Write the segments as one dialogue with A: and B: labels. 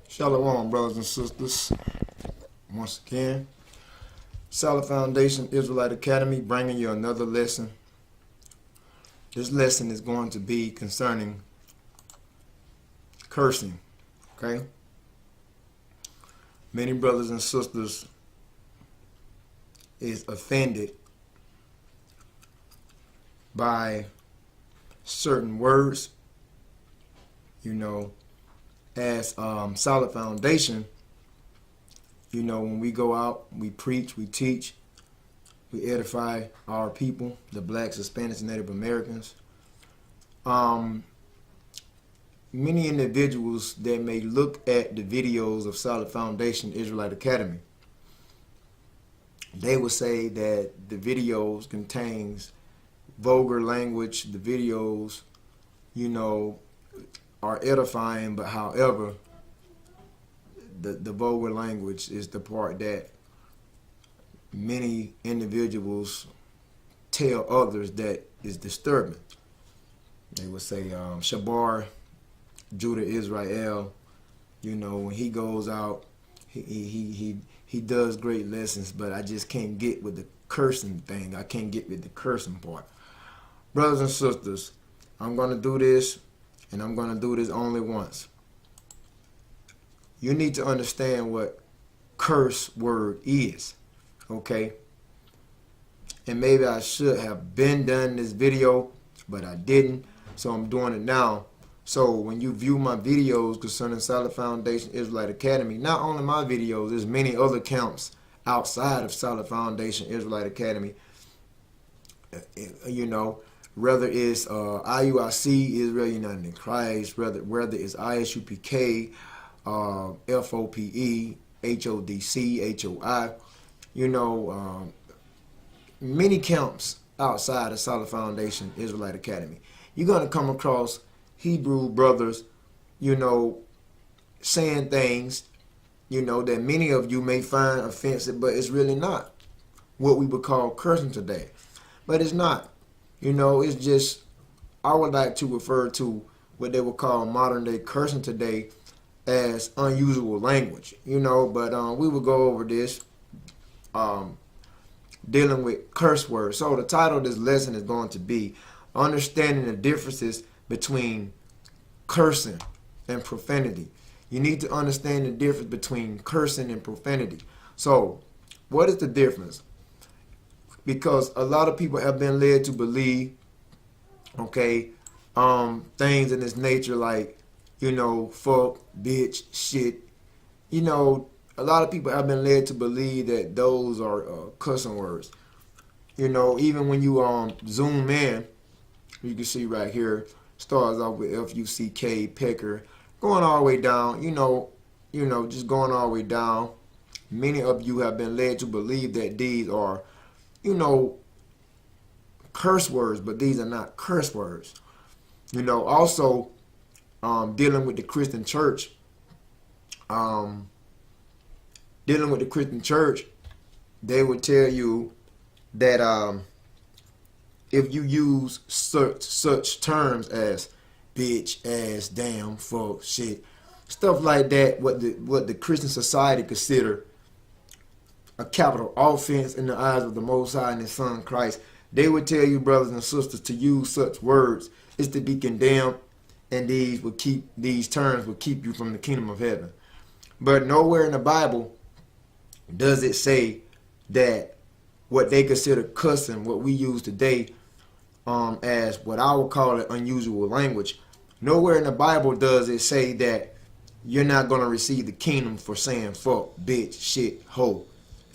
A: Shalom, brothers and sisters. Once again, S.F.I.A Foundation Israelite Academy bringing you another lesson. This lesson is going to be concerning cursing, okay? Many brothers and sisters is offended by certain words, as Solid Foundation, when we go out, we preach, we teach, we edify our people, the blacks, Hispanics, and Native Americans. Many individuals that may look at the videos of Solid Foundation Israelite Academy, they will say that the videos contains vulgar language, the videos, are edifying, but however, the vulgar language is the part that many individuals tell others that is disturbing. They would say, Shabar, Judah Israel, when he goes out, he does great lessons, but I just can't get with the cursing thing. I can't get with the cursing part. Brothers and sisters, I'm going to do this, and I'm going to do this only once. You need to understand what curse word is, okay? And maybe I should have been done this video, but I didn't, so I'm doing it now. So when you view my videos concerning Solid Foundation Israelite Academy, not only my videos, there's many other accounts outside of Solid Foundation Israelite Academy, whether it's IUIC, Israel United in Christ, whether it's ISUPK, FOPE, HODC, HOI, many camps outside of Solid Foundation Israelite Academy. You're going to come across Hebrew brothers, saying things, that many of you may find offensive, but it's really not what we would call cursing today. But it's not. It's just, I would like to refer to what they would call modern day cursing today as unusual language, but we will go over this, dealing with curse words. So the title of this lesson is going to be Understanding the Differences Between Cursing and Profanity. You need to understand the difference between cursing and profanity. So what is the difference? Because a lot of people have been led to believe, things in this nature like, fuck, bitch, shit. A lot of people have been led to believe that those are cussing words. Even when you zoom in, you can see right here, starts off with F-U-C-K, pecker, going all the way down, just going all the way down. Many of you have been led to believe that these are curse words, but these are not curse words. Also, dealing with the Christian church, they would tell you that if you use such terms as bitch, ass, damn, fuck, shit, stuff like that, what the Christian society consider a capital offense in the eyes of the Most High and His Son Christ, they would tell you, brothers and sisters, to use such words is to be condemned, and these terms will keep you from the kingdom of heaven. But nowhere in the Bible does it say that what they consider cussing, what we use today, as what I would call it unusual language. Nowhere in the Bible does it say that you're not going to receive the kingdom for saying fuck, bitch, shit, hoe,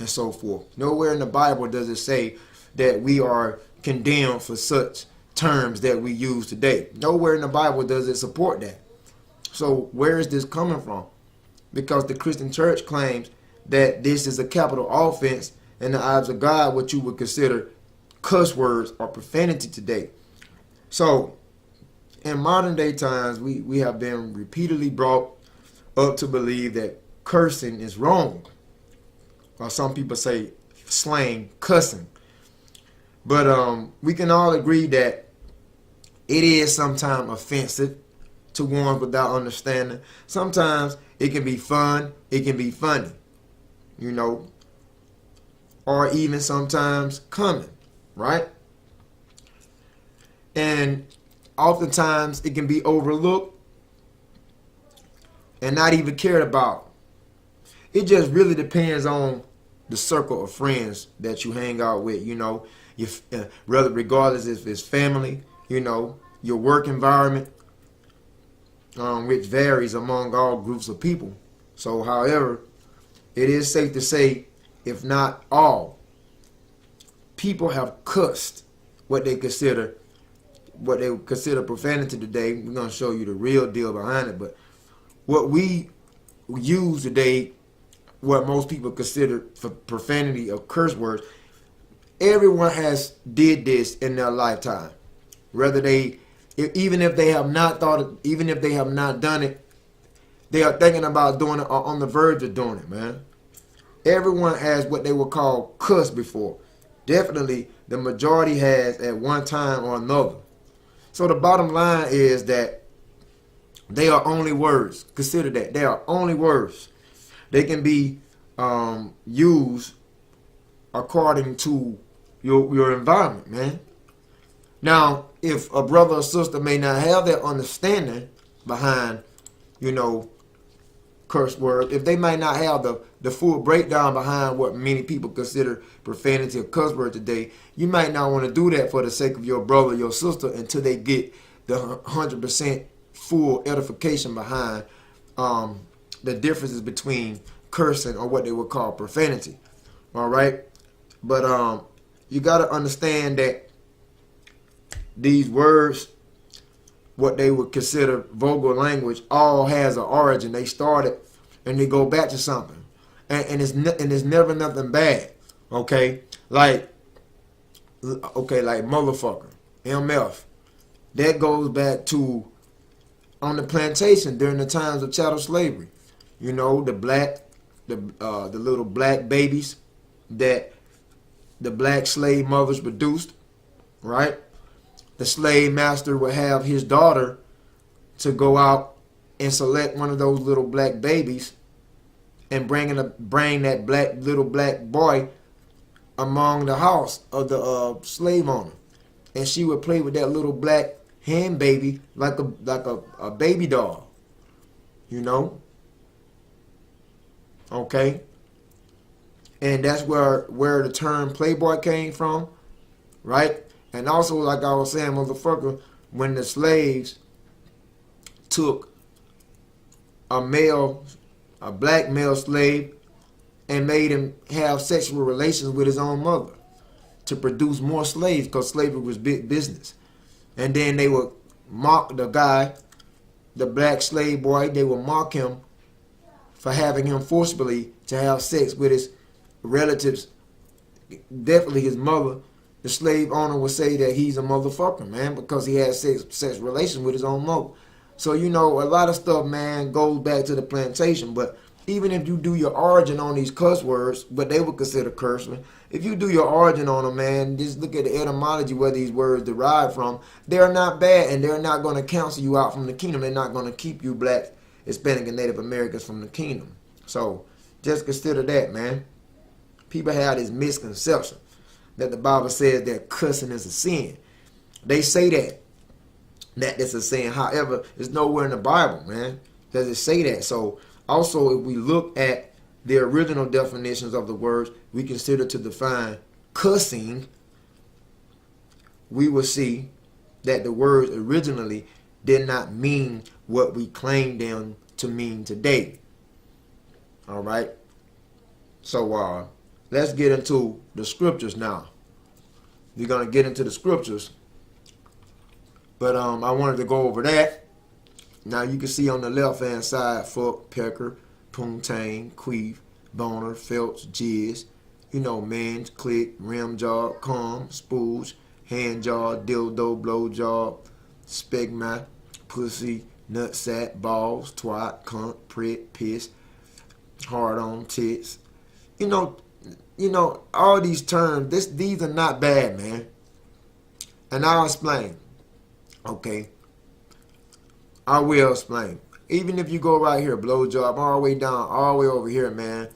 A: and so forth. Nowhere in the Bible does it say that we are condemned for such terms that we use today. Nowhere in the Bible does it support that. So where is this coming from? Because the Christian church claims that this is a capital offense in the eyes of God, what you would consider cuss words or profanity today. So in modern day times, we have been repeatedly brought up to believe that cursing is wrong. Or some people say slang, cussing. But we can all agree that it is sometimes offensive to ones without understanding. Sometimes it can be fun, it can be funny, you know, or even sometimes common, right? And oftentimes it can be overlooked and not even cared about. It just really depends on the circle of friends that you hang out with, you know, regardless if it's family, you know, your work environment, which varies among all groups of people. So, however, it is safe to say, if not all, people have cussed what they consider profanity today. We're going to show you the real deal behind it. But what we use today, what most people consider for profanity or curse words, everyone has did this in their lifetime. Whether even if they have not done it, they are thinking about doing it or on the verge of doing it, man. Everyone has what they would call cuss before. Definitely the majority has at one time or another. So the bottom line is that they are only words. Consider that. They are only words. They can be used according to your environment, man. Now, if a brother or sister may not have that understanding behind, you know, curse word, if they might not have the full breakdown behind what many people consider profanity or cuss word today, you might not want to do that for the sake of your brother or your sister until they get the 100% full edification behind the differences between cursing or what they would call profanity. All right? But you got to understand that these words, what they would consider vulgar language, all has an origin. They started and they go back to something, and it's never nothing bad. Okay, like motherfucker, MF. That goes back to on the plantation during the times of chattel slavery. You know, the little black babies that the black slave mothers produced, right? The slave master would have his daughter to go out and select one of those little black babies and bring that little black boy among the house of the slave owner, and she would play with that little black hand baby like a baby doll, you know. Okay, and that's where the term playboy came from, right? And also, like I was saying, motherfucker, when the slaves took a black male slave and made him have sexual relations with his own mother to produce more slaves, because slavery was big business. And then they would mock the guy, the black slave boy, they would mock him for having him forcibly to have sex with his relatives, definitely his mother. The slave owner would say that he's a motherfucker, man, because he had sex relations with his own mother. So, you know, a lot of stuff, man, goes back to the plantation. But even if you do your origin on these cuss words, what they would consider cursing, if you do your origin on them, man, just look at the etymology where these words derive from. They're not bad, and they're not going to cancel you out from the kingdom. They're not going to keep you black, Hispanic, and Native Americans from the kingdom. So just consider that, man. People have this misconception that the Bible says that cussing is a sin. They say that it's a sin. However, it's nowhere in the Bible, man, does it say that. So also, if we look at the original definitions of the words we consider to define cussing, we will see that the words originally did not mean what we claim them to mean today. All right. So let's get into the scriptures now. We're going to get into the scriptures. But I wanted to go over that. Now you can see on the left-hand side, fuck, pecker, poontang, queef, boner, felch, jizz, you know, mange, click, rim job, cum, spooge, hand job, dildo, blow job, spegma, pussy, nutsack, balls, twat, cunt, prick, piss, hard on, tits. You know, all these terms, these are not bad, man. And I'll explain. Okay. I will explain. Even if you go right here, blowjob, all the way down, all the way over here, man.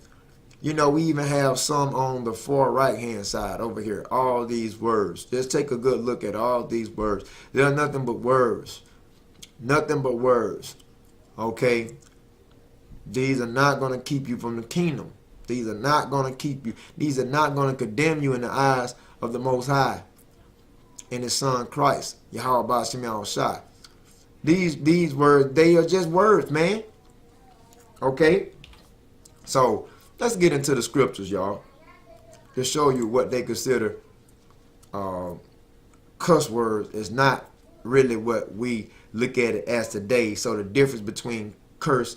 A: You know, we even have some on the far right hand side over here. All these words. Just take a good look at all these words. They're nothing but words. Nothing but words. Okay? These are not going to keep you from the kingdom. These are not going to keep you. These are not going to condemn you in the eyes of the Most High and His Son Christ. Yahweh Ba'Shem Yahushua. These words, they are just words, man. Okay? So, let's get into the scriptures, y'all. To show you what they consider cuss words is not really what we look at it as today. So, the difference between curse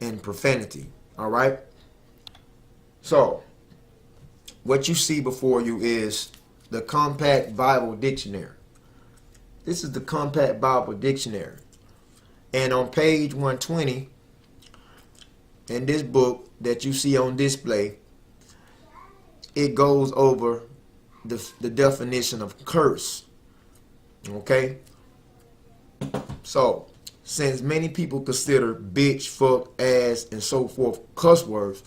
A: and profanity. All right? So, what you see before you is the Compact Bible Dictionary. This is the Compact Bible Dictionary. And on page 120, in this book that you see on display, it goes over the definition of curse. Okay? So, since many people consider bitch, fuck, ass, and so forth cuss words,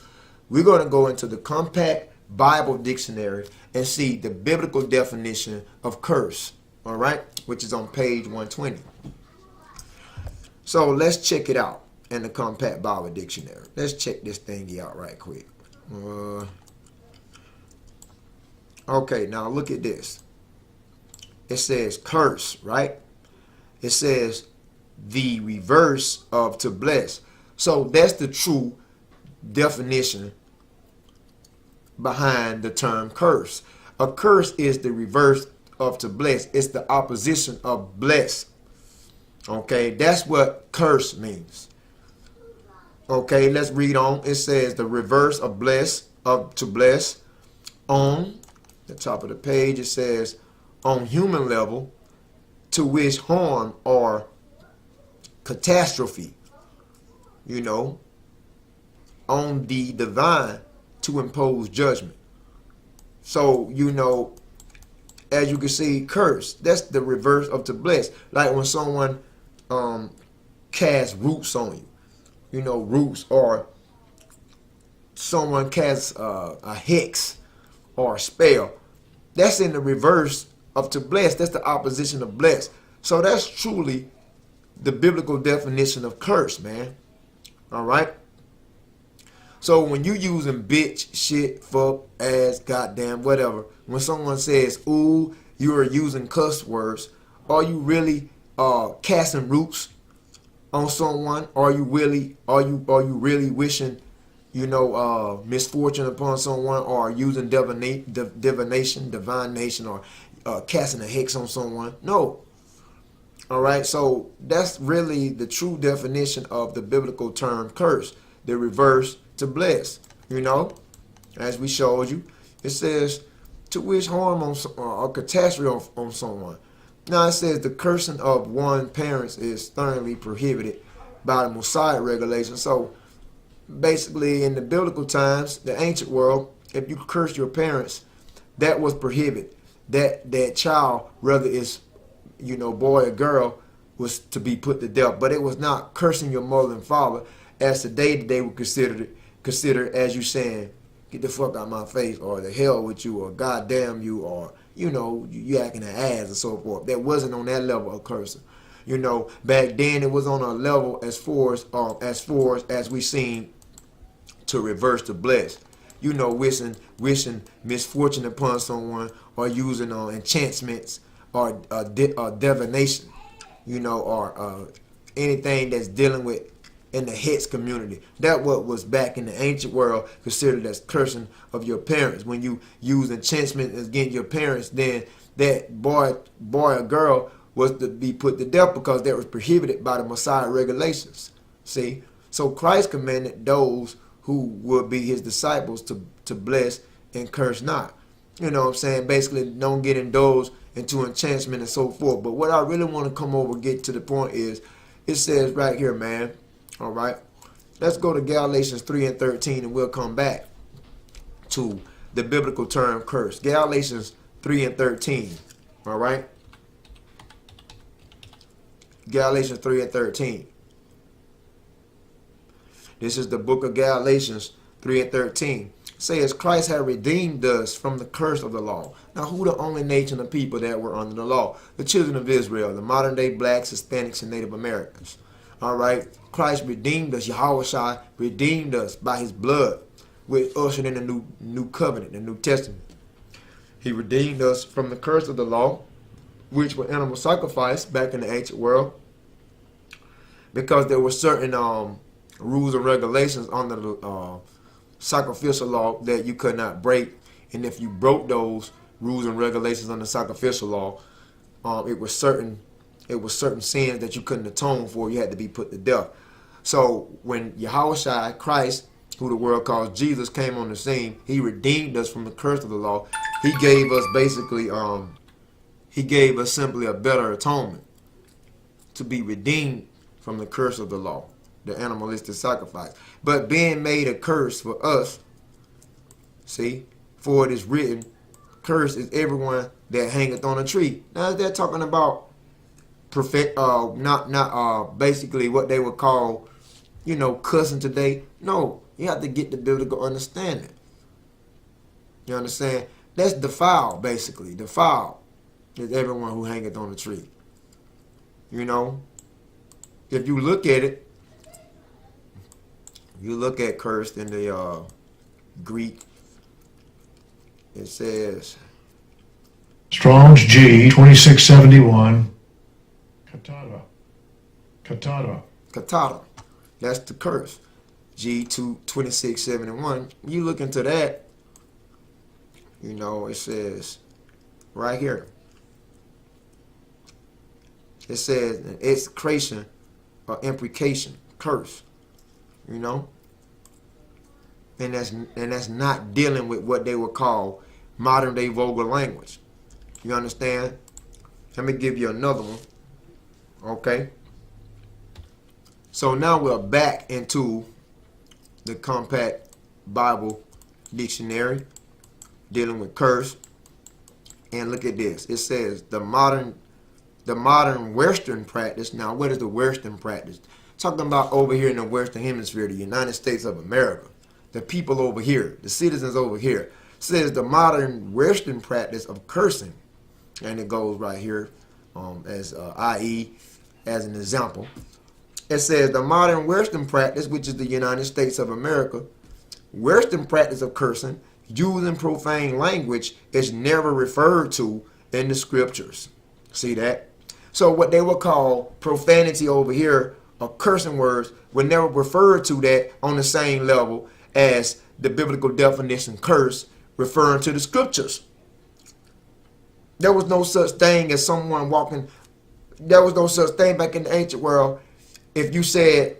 A: we're going to go into the Compact Bible Dictionary and see the biblical definition of curse. All right? Which is on page 120. So let's check it out in the Compact Bible Dictionary. Let's check this thingy out right quick. Okay, now look at this. It says curse, right? It says the reverse of to bless. So that's the true definition behind the term curse. A curse is the reverse of to bless. It's the opposition of bless. Okay, that's what curse means. Okay, let's read on. It says the reverse of bless, of to bless. On the top of the page, it says on human level, to wish harm or catastrophe. You know, on the divine, to impose judgment. So, you know, as you can see, curse, that's the reverse of to bless. Like when someone casts roots on you. You know, roots, or someone casts a hex or a spell. That's in the reverse of to bless. That's the opposition of bless. So that's truly the biblical definition of curse, man. All right? So when you using bitch, shit, fuck, ass, goddamn, whatever, when someone says, ooh, you are using cuss words, are you really casting roots on someone? Are you really wishing, you know, misfortune upon someone, or using divination, divination, or casting a hex on someone? No. All right, so that's really the true definition of the biblical term curse, the reverse to bless. You know, as we showed you, it says to wish harm on or catastrophe on someone. Now it says the cursing of one parents is sternly prohibited by the Mosaic regulation. So basically, in the biblical times, the ancient world, if you curse your parents, that was prohibited. That child, whether it's, you know, boy or girl, was to be put to death. But it was not cursing your mother and father, as today they would consider as you saying, get the fuck out of my face, or the hell with you, or goddamn you, or, you know, you acting an ass, and so forth. That wasn't on that level of cursing. You know, back then it was on a level as far as we seen to reverse to bless. You know, wishing misfortune upon someone, or using enchantments, or divination. You know, or anything that's dealing with in the hex community. That what was back in the ancient world considered as cursing of your parents. When you use enchantment against your parents, then that boy or girl was to be put to death, because that was prohibited by the Messiah regulations. See? So Christ commanded those who would be his disciples to bless and curse not. You know what I'm saying? Basically, don't get indulged into enchantment and so forth. But what I really want to come over, get to the point is, it says right here, man. All right. Let's go to Galatians 3 and 13, and we'll come back to the biblical term curse. Galatians 3 and 13. All right. Galatians 3 and 13. This is the book of Galatians 3 and 13. It says, Christ had redeemed us from the curse of the law. Now, who the only nation of people that were under the law? The children of Israel, the modern day blacks, Hispanics, and Native Americans. All right? Christ redeemed us. Yahushua redeemed us by his blood. We're ushered in the new covenant, the New Testament. He redeemed us from the curse of the law, which were animal sacrifice back in the ancient world, because there were certain rules and regulations under the sacrificial law that you could not break, and if you broke those rules and regulations under sacrificial law, it was certain sins that you couldn't atone for. You had to be put to death. So when Yahushua, Christ, who the world calls Jesus, came on the scene, he redeemed us from the curse of the law. He gave us basically, he gave us simply a better atonement to be redeemed from the curse of the law, the animalistic sacrifice. But being made a curse for us, see, for it is written, cursed is everyone that hangeth on a tree. Now, they're talking about basically what they would call, cussing today. No, you have to get the biblical understanding. You understand? That's defiled, basically. Defiled is everyone who hangeth on a tree. If you look at it, you look at cursed in the Greek, it says
B: Strong's G 2671
A: katara. That's the curse. G 2671. You look into that, it says right here. It says an execration or imprecation, curse. And that's not dealing with what they would call modern day vulgar language. You understand? Let me give you another one. Okay. So now we're back into the Compact Bible Dictionary dealing with curse. And look at this. It says the modern Western practice. Now, what is the Western practice? Talking about over here in the Western Hemisphere, the United States of America, the people over here, the citizens over here, says the modern Western practice of cursing, and it goes right here as i.e. as an example. It says the modern Western practice, which is the United States of America, Western practice of cursing, using profane language, is never referred to in the scriptures. See that? So what they would call profanity over here, or cursing words, were never referred to that on the same level as the biblical definition curse, referring to the scriptures. There was no such thing as someone walking. There was no such thing back in the ancient world. If you said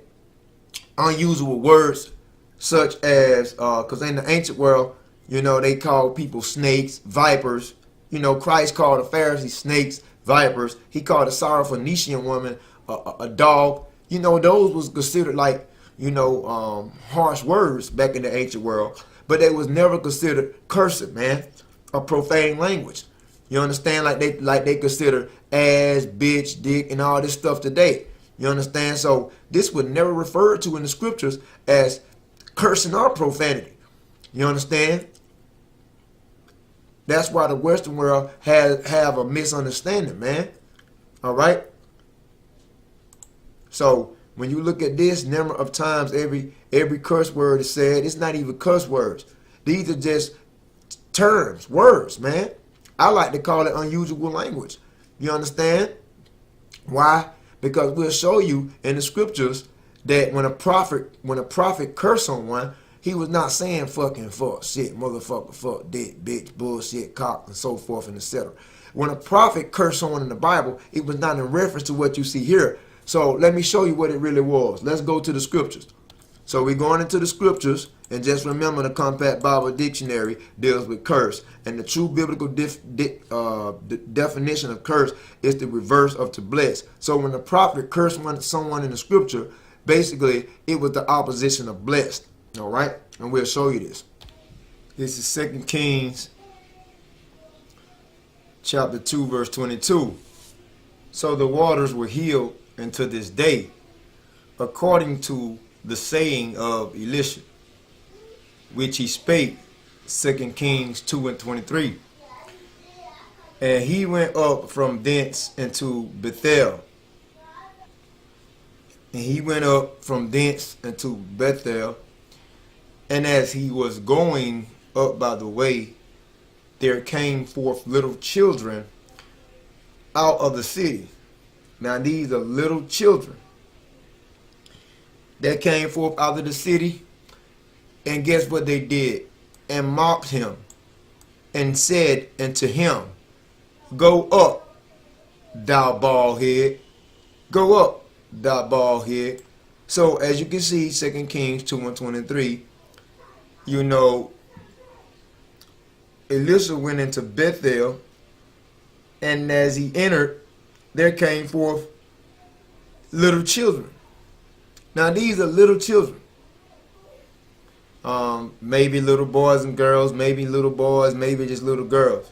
A: unusual words such as, because in the ancient world, they called people snakes, vipers. Christ called the Pharisees snakes, vipers. He called a Syrophoenician woman a dog. Those was considered like, harsh words back in the ancient world. But they was never considered cursing, man, or profane language. You understand? Like they consider ass, bitch, dick, and all this stuff today. You understand? So this was never referred to in the scriptures as cursing or profanity. You understand? That's why the Western world have a misunderstanding, man. All right? So when you look at this number of times every curse word is said, it's not even curse words. These are just terms, words, man. I like to call it unusual language. You understand? Why? Because we'll show you in the scriptures that when a prophet cursed someone, he was not saying fucking, fuck, shit, motherfucker, fuck, dick, bitch, bullshit, cock, and so forth and etc. When a prophet cursed someone in the Bible, it was not in reference to what you see here. So let me show you what it really was. Let's go to the scriptures. So we're going into the scriptures, and just remember the Compact Bible Dictionary deals with curse. And the true biblical definition of curse is the reverse of to bless. So when the prophet cursed someone in the scripture, basically it was the opposition of blessed. All right? And we'll show you this. This is 2 Kings chapter 2, verse 22. So the waters were healed and to this day, according to the saying of Elisha, which he spake, 2 Kings 2:23. And he went up from thence into Bethel. And he went up from thence into Bethel. And as he was going up by the way, there came forth little children out of the city. Now these are little children that came forth out of the city. And guess what they did? And mocked him and said unto him, Go up, thou bald head. Go up, thou bald head. So as you can see, 2 Kings 2:23, you know, Elisha went into Bethel, and as he entered, there came forth little children. Now these are little children. Maybe little boys and girls, maybe little boys, maybe just little girls.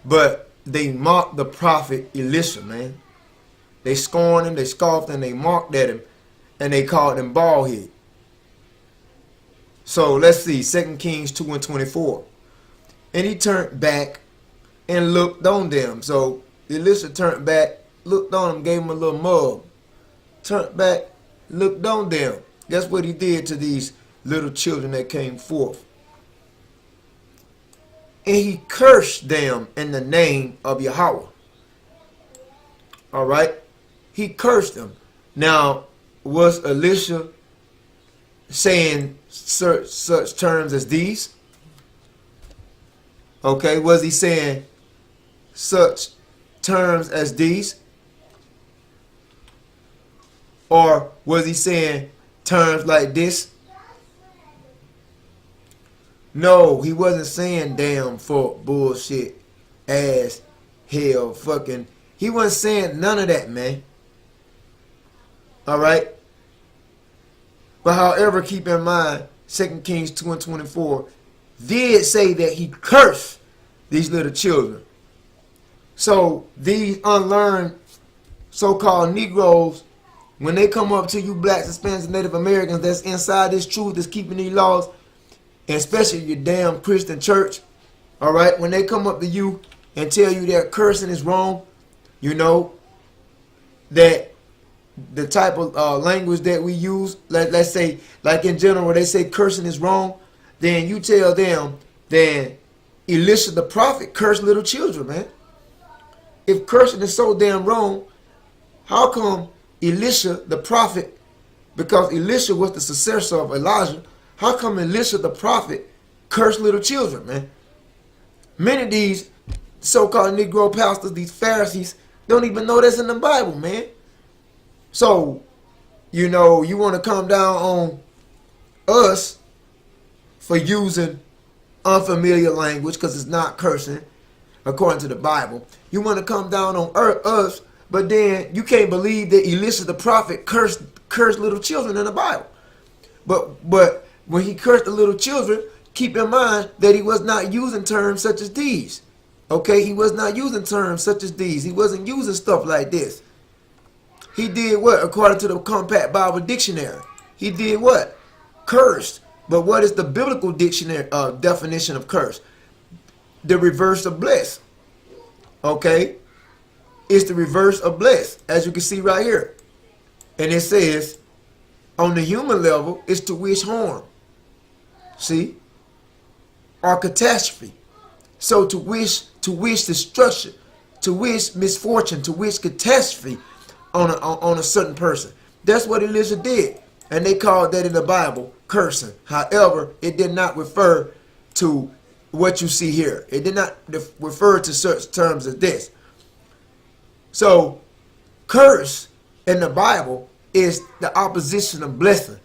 A: But they mocked the prophet Elisha, man. They scorned him, they scoffed, and they mocked at him, and they called him bald head. So let's see, 2 Kings 2:24. And he turned back and looked on them. So Elisha turned back, looked on them, gave him a little mug. Turned back, looked on them. Guess what he did to these little children that came forth? And he cursed them in the name of Yahweh. All right? He cursed them. Now, was Elisha saying such terms as these? Okay, was he saying such terms as these? Or was he saying terms like this? No, he wasn't saying damn, fuck, bullshit, ass, hell, fucking. He wasn't saying none of that, man. Alright? But however, keep in mind, 2 Kings 2:24 did say that he cursed these little children. So these unlearned so-called Negroes, when they come up to you blacks, Hispanics, and Native Americans that's inside this truth, that's keeping these laws, and especially your damn Christian church, all right, when they come up to you and tell you that cursing is wrong, you know, that the type of language that we use, let's say, like in general, they say cursing is wrong, then you tell them, then Elisha the prophet cursed little children, man. If cursing is so damn wrong, how come Elisha the prophet, because Elisha was the successor of Elijah, how come Elisha the prophet cursed little children, man? Many of these so-called Negro pastors, these Pharisees, don't even know that's in the Bible, man. So, you know, you want to come down on us for using unfamiliar language because it's not cursing according to the Bible. You want to come down on us, but then you can't believe that Elisha the prophet cursed little children in the Bible. But when he cursed the little children, keep in mind that he was not using terms such as these. Okay, he was not using terms such as these. He wasn't using stuff like this. He did what? According to the Compact Bible Dictionary. He did what? Cursed. But what is the biblical dictionary definition of curse? The reverse of bless. Okay? It's the reverse of bless, as you can see right here. And it says, on the human level, it's to wish harm. See? Or catastrophe. So to wish destruction, to wish misfortune, to wish catastrophe on a certain person. That's what Elisha did. And they called that in the Bible cursing. However, it did not refer to what you see here. It did not refer to such terms as this. So, curse in the Bible is the opposition of blessing.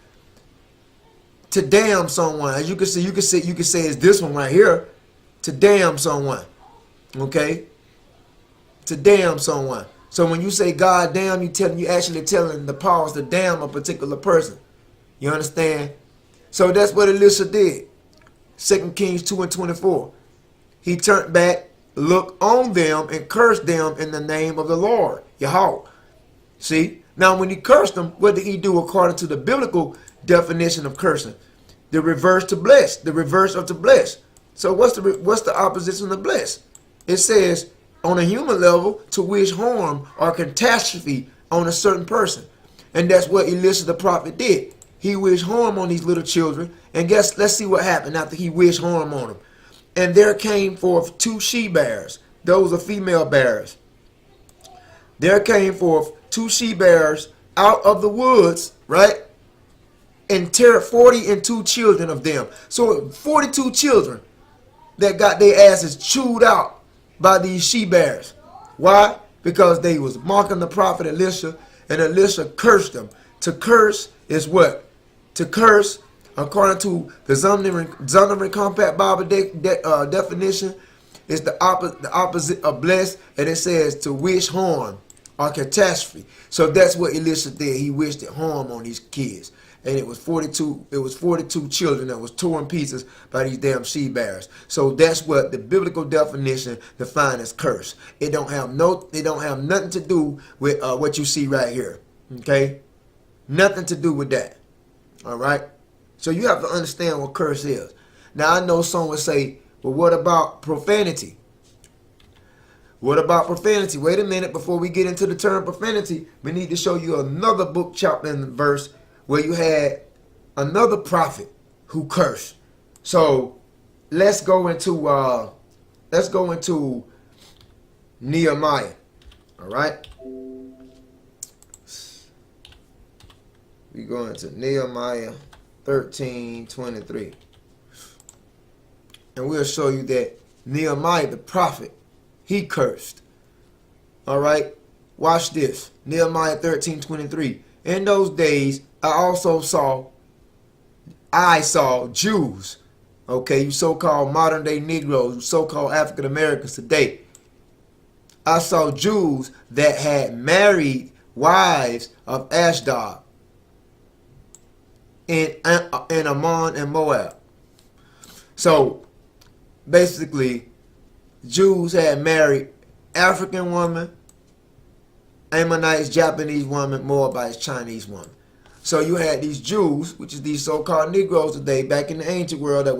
A: To damn someone, as you can say it's this one right here. To damn someone. Okay? To damn someone. So when you say God damn, you actually telling the powers to damn a particular person. You understand? So that's what Elisha did. 2 Kings 2:24. He turned back, looked on them, and cursed them in the name of the Lord, Yahweh. See? Now, when he cursed them, what did he do according to the biblical definition of cursing? The reverse to bless, the reverse of to bless. So what's the opposition of bless? It says on a human level to wish harm or catastrophe on a certain person. And that's what Elisha the prophet did. He wished harm on these little children. And let's see what happened after he wished harm on them. And there came forth 2 she-bears. Those are female bears. There came forth 2 she-bears out of the woods, right? And tear 42 children of them. So 42 children that got their asses chewed out by these she-bears. Why? Because they was mocking the prophet Elisha, and Elisha cursed them. To curse is what? To curse, according to the Zondervan Compact Bible definition, is the opposite of bless, and it says to wish harm or catastrophe. So that's what Elisha did. He wished harm on these kids. And it was 42 children that was torn in pieces by these damn she-bears. So that's what the biblical definition defines as curse. It don't have nothing to do with what you see right here. Okay? Nothing to do with that. All right? So you have to understand what curse is. Now I know some would say, well, what about profanity? What about profanity? Wait a minute, before we get into the term profanity, we need to show you another book, chapter, and verse where you had another prophet who cursed. So let's go into Nehemiah. All right, we go into Nehemiah 13:23, and we'll show you that Nehemiah the prophet, he cursed. All right, watch this. Nehemiah 13:23. In those days I saw Jews, okay, you so-called modern day Negroes, you so-called African Americans today. I saw Jews that had married wives of Ashdod in Ammon and Moab. So basically, Jews had married African women, Ammonites, Japanese women, Moabites, Chinese women. So you had these Jews, which is these so-called Negroes today, back in the ancient world, that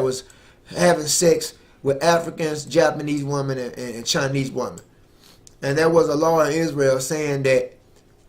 A: was having sex with Africans, Japanese women, and Chinese women. And there was a law in Israel saying that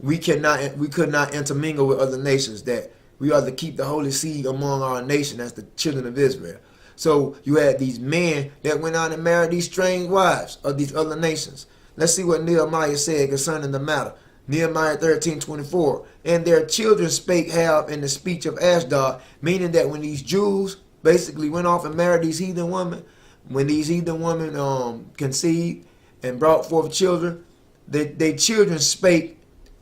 A: we could not intermingle with other nations, that we are to keep the holy seed among our nation as the children of Israel. So you had these men that went out and married these strange wives of these other nations. Let's see what Nehemiah said concerning the matter. Nehemiah 13:24. And their children spake half in the speech of Ashdod, meaning that when these Jews basically went off and married these heathen women, when these heathen women conceived and brought forth children, their children spake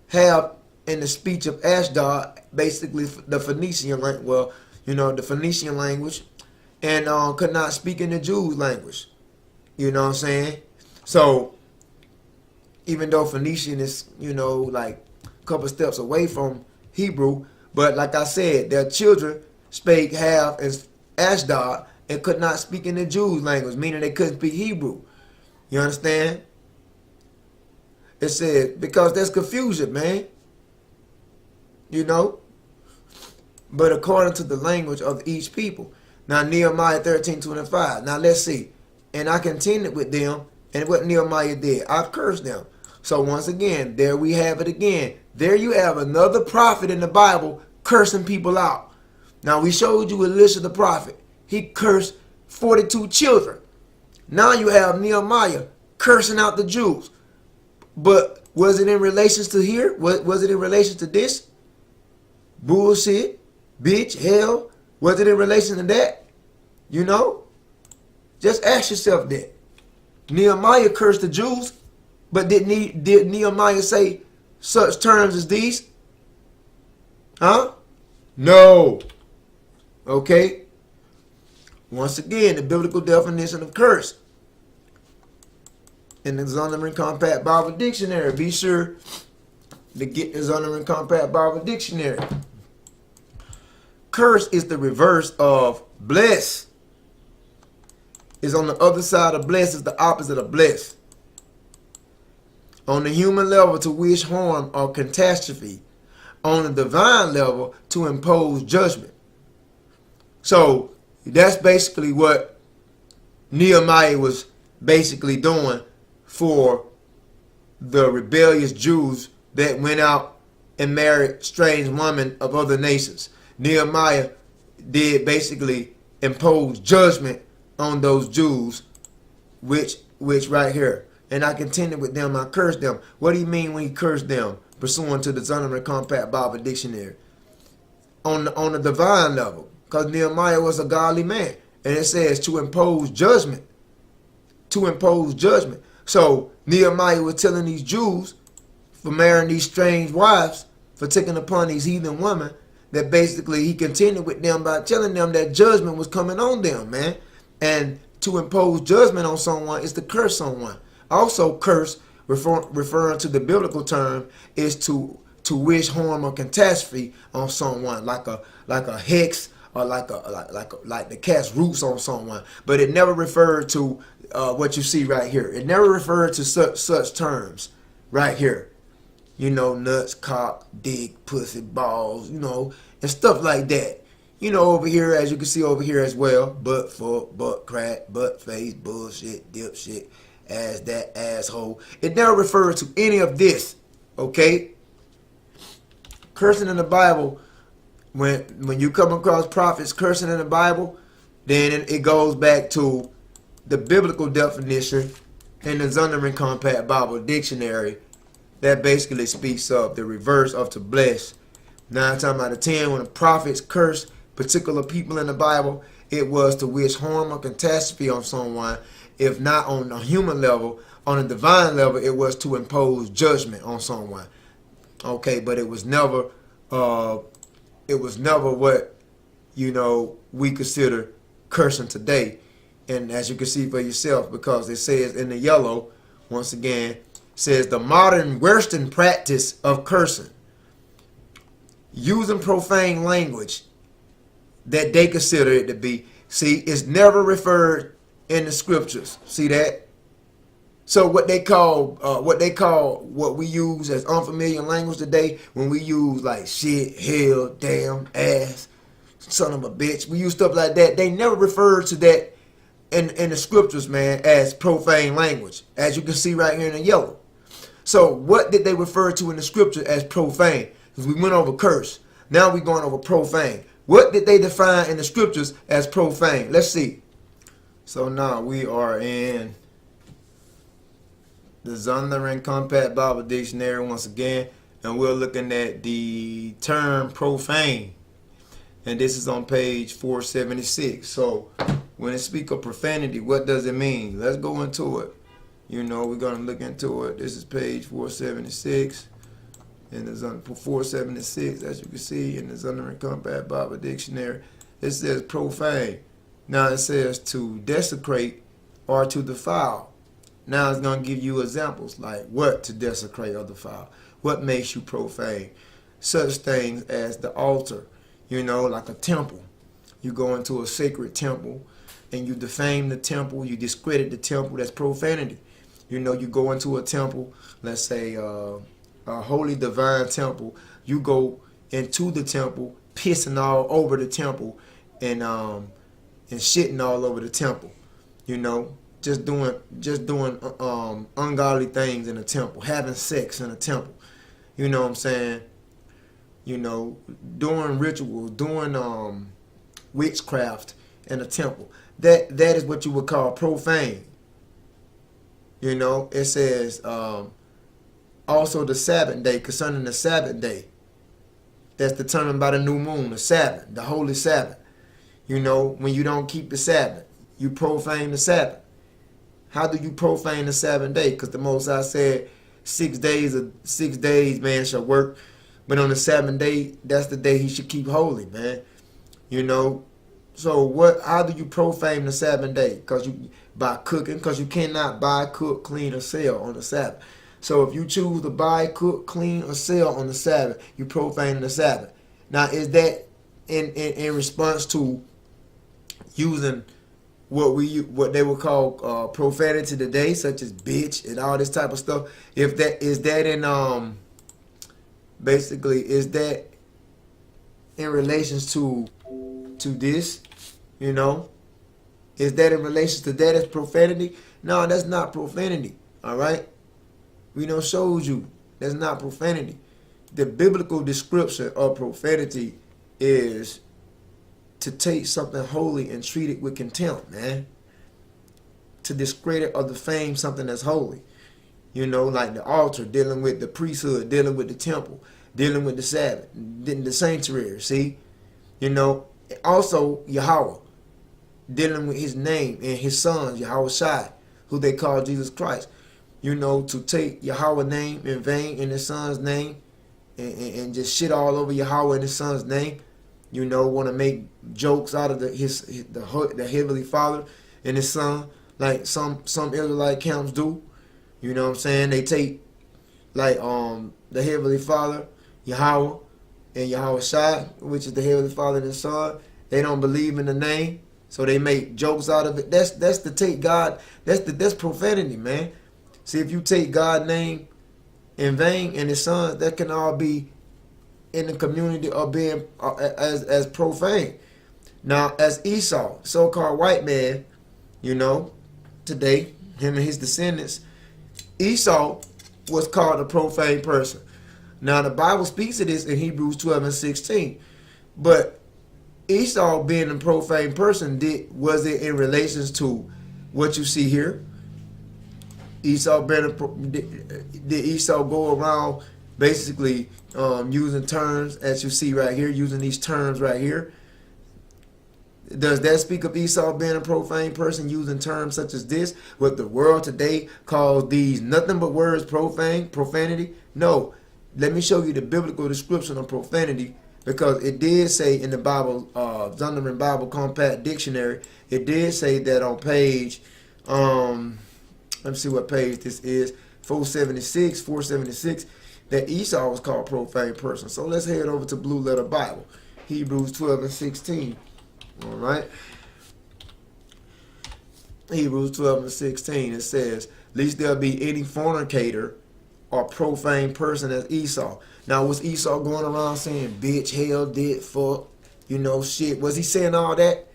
A: half in the speech of Ashdod, basically the Phoenician language, the Phoenician language, and could not speak in the Jews' language. You know what I'm saying? So even though Phoenician is, like a couple steps away from Hebrew, but like I said, their children spake half in Ashdod and could not speak in the Jews' language, meaning they couldn't speak Hebrew. You understand? It said, because there's confusion, man. But according to the language of each people. Now, Nehemiah 13:25. Now, let's see. And I contended with them, and what Nehemiah did, I cursed them. So once again, there we have it again. There you have another prophet in the Bible cursing people out. Now, we showed you Elisha the prophet. He cursed 42 children. Now you have Nehemiah cursing out the Jews. But was it in relation to here? Was it in relation to this? Bullshit, bitch, hell. Was it in relation to that? Just ask yourself that. Nehemiah cursed the Jews, but did Nehemiah say such terms as these? Huh? No. Okay. Once again, the biblical definition of curse in the Zondervan Compact Bible Dictionary. Be sure to get the Zondervan Compact Bible Dictionary. Curse is the reverse of bless. It's on the other side of bless. Is the opposite of bless. On the human level, to wish harm or catastrophe. On the divine level, to impose judgment. So that's basically what Nehemiah was basically doing for the rebellious Jews that went out and married strange women of other nations. Nehemiah did basically impose judgment on those Jews, which right here. And I contended with them, I cursed them. What do you mean when he cursed them? Pursuant to the Zondervan Compact Bible Dictionary. On the divine level, because Nehemiah was a godly man. And it says to impose judgment. To impose judgment. So Nehemiah was telling these Jews for marrying these strange wives, for taking upon these heathen women, that basically he continued with them by telling them that judgment was coming on them, man. And to impose judgment on someone is to curse someone. Also, curse, referring to the biblical term, is to wish harm or catastrophe on someone, like a hex, or like the cast roots on someone. But it never referred to what you see right here. It never referred to such terms right here. You know, nuts, cock, dick, pussy, balls, you know, and stuff like that. You know, over here, as you can see over here as well, butt, fuck, butt, crack, butt, face, bullshit, dipshit, ass, that, asshole. It never refers to any of this, okay? Cursing in the Bible, when you come across prophets cursing in the Bible, then it goes back to the biblical definition in the Zondervan Compact Bible Dictionary that basically speaks of the reverse of to bless. 9 times out of 10, when the prophets curse particular people in the Bible, it was to wish harm or catastrophe on someone. If not on the human level, on the divine level, it was to impose judgment on someone. Okay, but it was never what, you know, we consider cursing today. And as you can see for yourself, because it says in the yellow, once again, says the modern Western practice of cursing, using profane language that they consider it to be. See, it's never referred in the scriptures. See that? So what we use as unfamiliar language today, when we use like shit, hell, damn, ass, son of a bitch, we use stuff like that. They never refer to that in the scriptures, man, as profane language, as you can see right here in the yellow. So what did they refer to in the scripture as profane? Because we went over curse. Now we're going over profane. What did they define in the scriptures as profane? Let's see. So now we are in the Zondervan Compact Bible Dictionary once again, and we're looking at the term profane. And this is on page 476. So when it speaks of profanity, what does it mean? Let's go into it. You know, we're going to look into it. This is page 476. And the 476, as you can see in the Zondervan Compact Bible Dictionary, it says profane. Now it says to desecrate or to defile. Now it's going to give you examples like what to desecrate or defile. What makes you profane? Such things as the altar, you know, like a temple. You go into a sacred temple and you defame the temple, you discredit the temple, that's profanity. You know, you go into a temple, let's say a holy divine temple, you go into the temple, pissing all over the temple and shitting all over the temple, you know, just doing ungodly things in the temple, having sex in the temple, you know what I'm saying, you know, doing rituals, doing witchcraft in the temple. That is what you would call profane. You know, it says also the Sabbath day, concerning the Sabbath day. That's determined by the new moon, the Sabbath, the holy Sabbath. You know, when you don't keep the Sabbath, you profane the Sabbath. How do you profane the Sabbath day? Because the Most High said 6 days man shall work, but on the 7th day, that's the day he should keep holy, man. You know, so how do you profane the Sabbath day? By cooking, because you cannot buy, cook, clean, or sell on the Sabbath. So if you choose to buy, cook, clean, or sell on the Sabbath, you profane the Sabbath. Now, is that in response to using what they would call profanity today, such as bitch and all this type of stuff. If that is that in basically is that in relations to this, you know, is that in relation to that as profanity? No, that's not profanity. All right, we know shows you that's not profanity. The biblical description of profanity is to take something holy and treat it with contempt, man. To discredit or defame something that's holy. You know, like the altar, dealing with the priesthood, dealing with the temple, dealing with the Sabbath, the sanctuary, see? You know, also Yahweh, dealing with his name and his sons, Yahweh Shai, who they call Jesus Christ. You know, to take Yahweh's name in vain in his son's name and just shit all over Yahweh in his son's name. You know, want to make jokes out of the Heavenly Father and his son, like some Israelite camps do. You know what I'm saying? They take like the Heavenly Father, Yahweh, and Yahweh Shai, which is the Heavenly Father and his son. They don't believe in the name, so they make jokes out of it. That's to take God. That's profanity, man. See, if you take God's name in vain and his sons, that can all be in the community of being as profane. Now, as Esau, so-called white man, you know, today, him and his descendants, Esau was called a profane person. Now, the Bible speaks of this in Hebrews 12 and 16. But Esau being a profane person, was it in relations to what you see here? Esau did Esau go around basically using terms as you see right here, using these terms right here? Does that speak of Esau being a profane person, using terms such as this, what the world today calls these nothing but words, profanity? No. Let me show you the biblical description of profanity, because it did say in the Bible, Zondervan Bible Compact Dictionary, it did say that on page, let me see what page this is, 476, that Esau was called profane person. So let's head over to Blue Letter Bible, Hebrews 12 and 16. All right. Hebrews 12 and 16, it says, "Lest there be any fornicator or profane person as Esau." Now, was Esau going around saying bitch, hell, dick, fuck, you know, shit? Was he saying all that?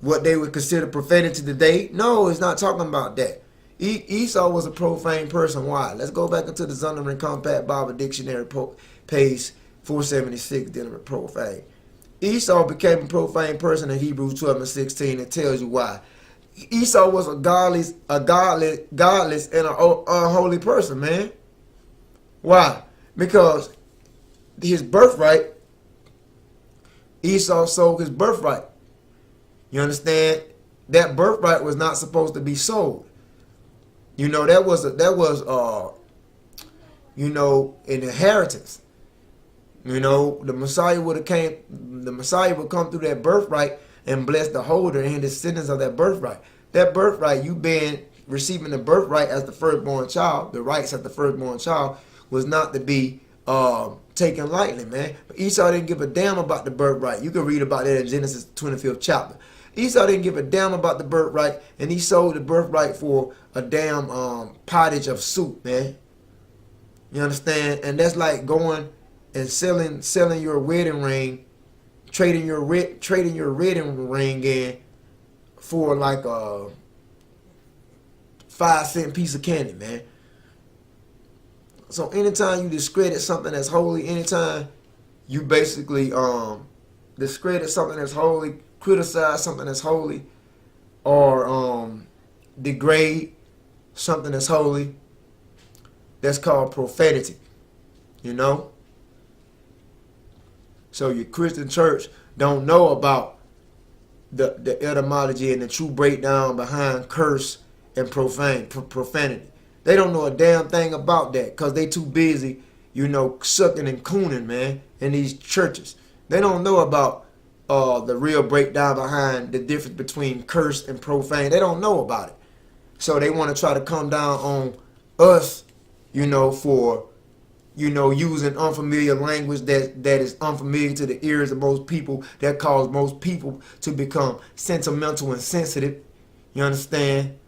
A: What they would consider profanity today? No, it's not talking about that. Esau was a profane person. Why? Let's go back into the Zondervan Compact Bible Dictionary, page 476, dealing with profane. Esau became a profane person in Hebrews 12 and 16. It tells you why. Esau was a godless and an unholy person, man. Why? Because his birthright, Esau sold his birthright. You understand? That birthright was not supposed to be sold. You know, that was you know, an inheritance. You know, the Messiah would come through that birthright and bless the holder and the descendants of that birthright. That birthright, you being receiving the birthright as the firstborn child, the rights as the firstborn child, was not to be taken lightly, man. But Esau didn't give a damn about the birthright. You can read about that in Genesis 25th chapter. Esau didn't give a damn about the birthright, and he sold the birthright for a damn pottage of soup, man. You understand? And that's like going and selling your wedding ring, trading your wedding ring in for like a 5-cent piece of candy, man. So anytime you discredit something that's holy, anytime you basically discredit something that's holy, criticize something that's holy, or degrade something that's holy, that's called profanity. You know? So your Christian church don't know about the etymology and the true breakdown behind curse and profanity. They don't know a damn thing about that because they too busy, you know, sucking and cooning, man, in these churches. They don't know about the real breakdown behind the difference between curse and profane. They don't know about it. So they want to try to come down on us, you know, for using unfamiliar language that is unfamiliar to the ears of most people, that cause most people to become sentimental and sensitive. You understand?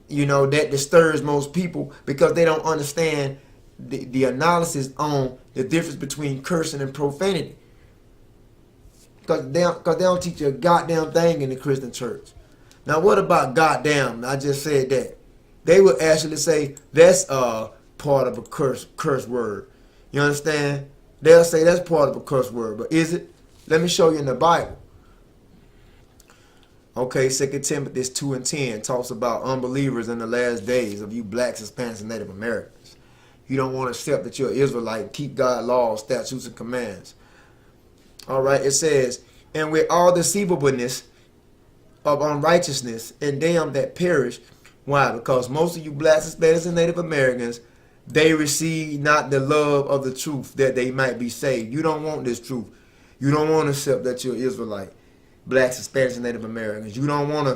A: That disturbs most people because they don't understand the analysis on the difference between cursing and profanity. Because they don't teach you a goddamn thing in the Christian church. Now, what about goddamn? I just said that. They would actually say that's part of a curse word. You understand? They'll say that's part of a curse word, but is it? Let me show you in the Bible. Okay, 2 Timothy 2:10 talks about unbelievers in the last days, of you blacks, Hispanics, and Native Americans. You don't want to accept that you're an Israelite, keep God's laws, statutes, and commands. All right, it says, and with all deceivableness of unrighteousness and them that perish. Why? Because most of you blacks, Hispanics, and Native Americans, they receive not the love of the truth that they might be saved. You don't want this truth. You don't want to accept that you're Israelite, blacks, Hispanics, and Native Americans. You don't want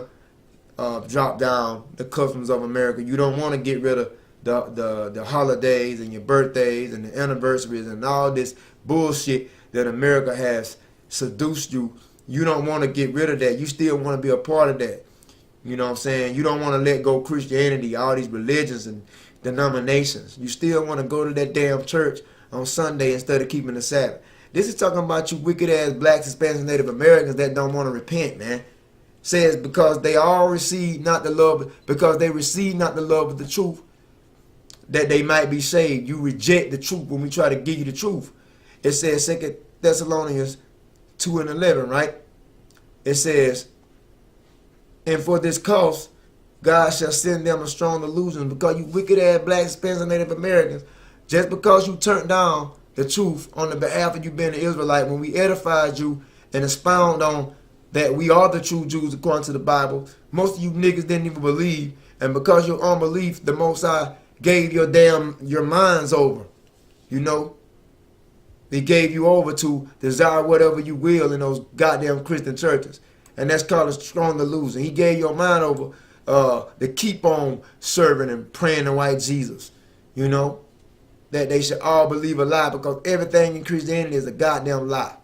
A: to drop down the customs of America. You don't want to get rid of the holidays and your birthdays and the anniversaries and all this bullshit that America has seduced you. You don't want to get rid of that. You still want to be a part of that. You know what I'm saying? You don't want to let go Christianity, all these religions and denominations. You still want to go to that damn church on Sunday instead of keeping the Sabbath. This is talking about you wicked ass blacks, Hispanics, and Native Americans that don't want to repent, man. Says because they all receive not the love, because they receive not the love of the truth, that they might be saved. You reject the truth when we try to give you the truth. It says 2 Thessalonians 2:11, right? It says, and for this cause, God shall send them a strong delusion, because you wicked ass blacks, Hispanics, and Native Americans, just because you turned down the truth on the behalf of you being an Israelite, when we edified you and expound on that we are the true Jews according to the Bible, most of you niggas didn't even believe, and because your unbelief, the Most High gave your minds over, He gave you over to desire whatever you will in those goddamn Christian churches. And that's called a strong delusion. He gave your mind over to keep on serving and praying to white Jesus. That they should all believe a lie, because everything in Christianity is a goddamn lie.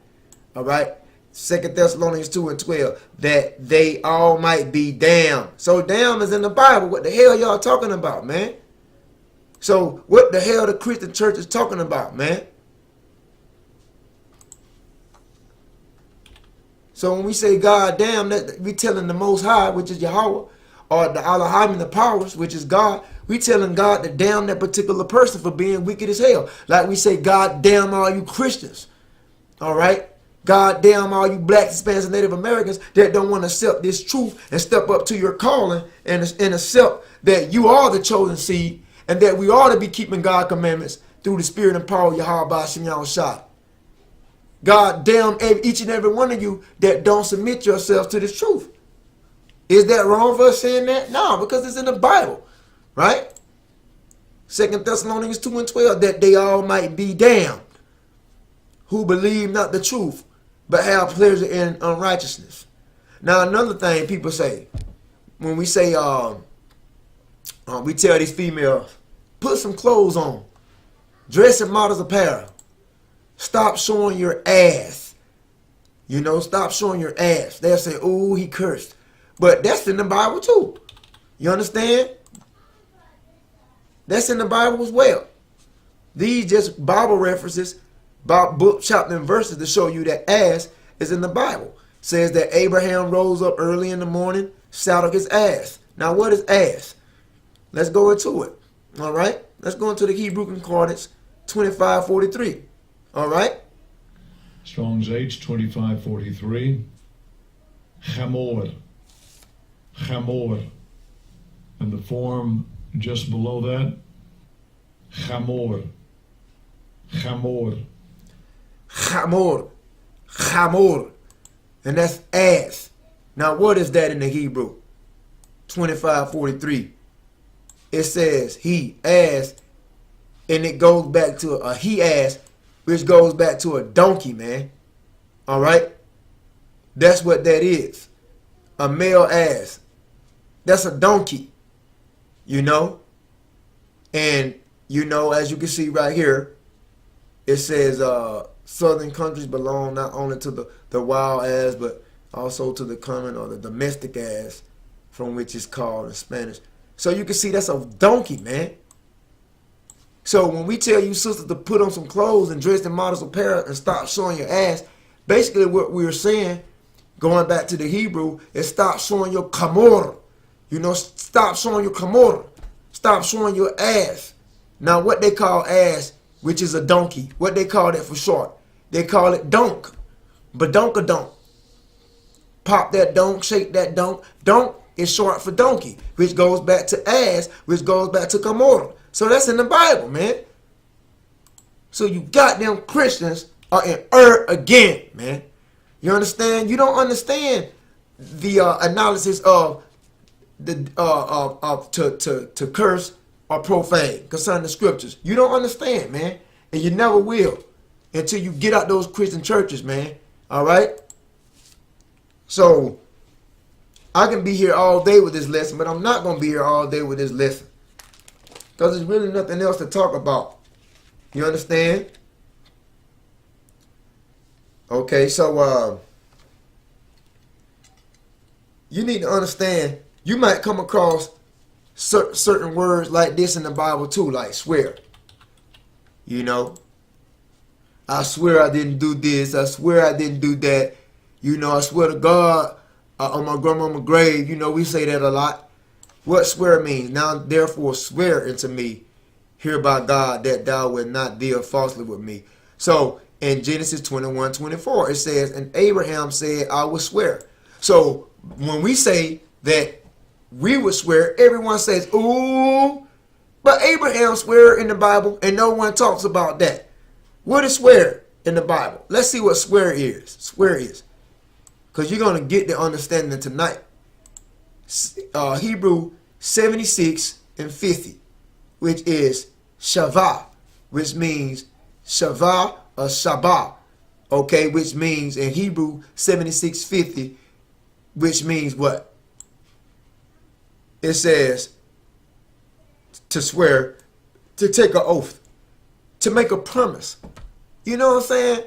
A: All right? 2 Thessalonians 2:12, that they all might be damned. So damn is in the Bible. What the hell y'all talking about, man? So what the hell the Christian church is talking about, man? So when we say God damn, that we telling the Most High, which is Yahweh, or the Elohim, the powers, which is God, we telling God to damn that particular person for being wicked as hell. Like we say, God damn all you Christians. All right? God damn all you blacks, Hispanics, and Native Americans that don't want to accept this truth and step up to your calling and accept that you are the chosen seed and that we ought to be keeping God's commandments through the spirit and power of Yahweh B'Shem Yahushua. God damn each and every one of you that don't submit yourselves to this truth. Is that wrong for us saying that? No, because it's in the Bible, right? 2 Thessalonians 2:12, that they all might be damned, who believe not the truth, but have pleasure in unrighteousness. Now, another thing people say, when we say, we tell these females, put some clothes on, dress in modest apparel, stop showing your ass. Stop showing your ass. They'll say, oh, he cursed. But that's in the Bible too. You understand? That's in the Bible as well. These just Bible references, book, chapter, and verses to show you that ass is in the Bible. It says that Abraham rose up early in the morning, saddled his ass. Now, what is ass? Let's go into it. All right? Let's go into the Hebrew Concordance 2543. All right?
B: Strong's H 2543. Chamor. Chamor. And the form just below that, Chamor. Chamor.
A: Chamor. Chamor. And that's ass. Now, what is that in the Hebrew? 2543. It says he, ass, and it goes back to a he ass, which goes back to a donkey, man. All right? That's what that is. A male ass. That's a donkey. And, as you can see right here, it says southern countries belong not only to the wild ass, but also to the common or the domestic ass, from which it's called in Spanish. So you can see that's a donkey, man. So when we tell you sisters to put on some clothes and dress in modest apparel and stop showing your ass, basically what we're saying, going back to the Hebrew, is stop showing your kamor. You know, stop showing your kamor. Stop showing your ass. Now what they call ass, which is a donkey, what they call that for short? They call it donk. Badonkadonk. Pop that donk, shake that donk. Donk is short for donkey, which goes back to ass, which goes back to kamor. So that's in the Bible, man. So you goddamn Christians are in again, man. You understand? You don't understand the analysis of the to curse or profane concerning the scriptures. You don't understand, man, and you never will until you get out those Christian churches, man. All right. So I can be here all day with this lesson, but I'm not gonna be here all day with this lesson because there's really nothing else to talk about. You understand? Okay, so you need to understand. You might come across certain words like this in the Bible too, like swear. You know, I swear I didn't do this. I swear I didn't do that. You know, I swear to God on my grandmama's grave. You know, we say that a lot. What swear means? Now, therefore, swear unto me, here by God, that thou wilt not deal falsely with me. So, in Genesis 21:24, it says, and Abraham said, I will swear. So, when we say that we would swear, everyone says, ooh, but Abraham swear in the Bible, and no one talks about that. What is swear in the Bible? Let's see what swear is. Swear is. Because you're going to get the understanding tonight. Hebrew 76 and 50, which is Shavah, which means Shavah or Shabbat, okay, which means in Hebrew 76:50, which means what? It says to swear, to take an oath, to make a promise. You know what I'm saying?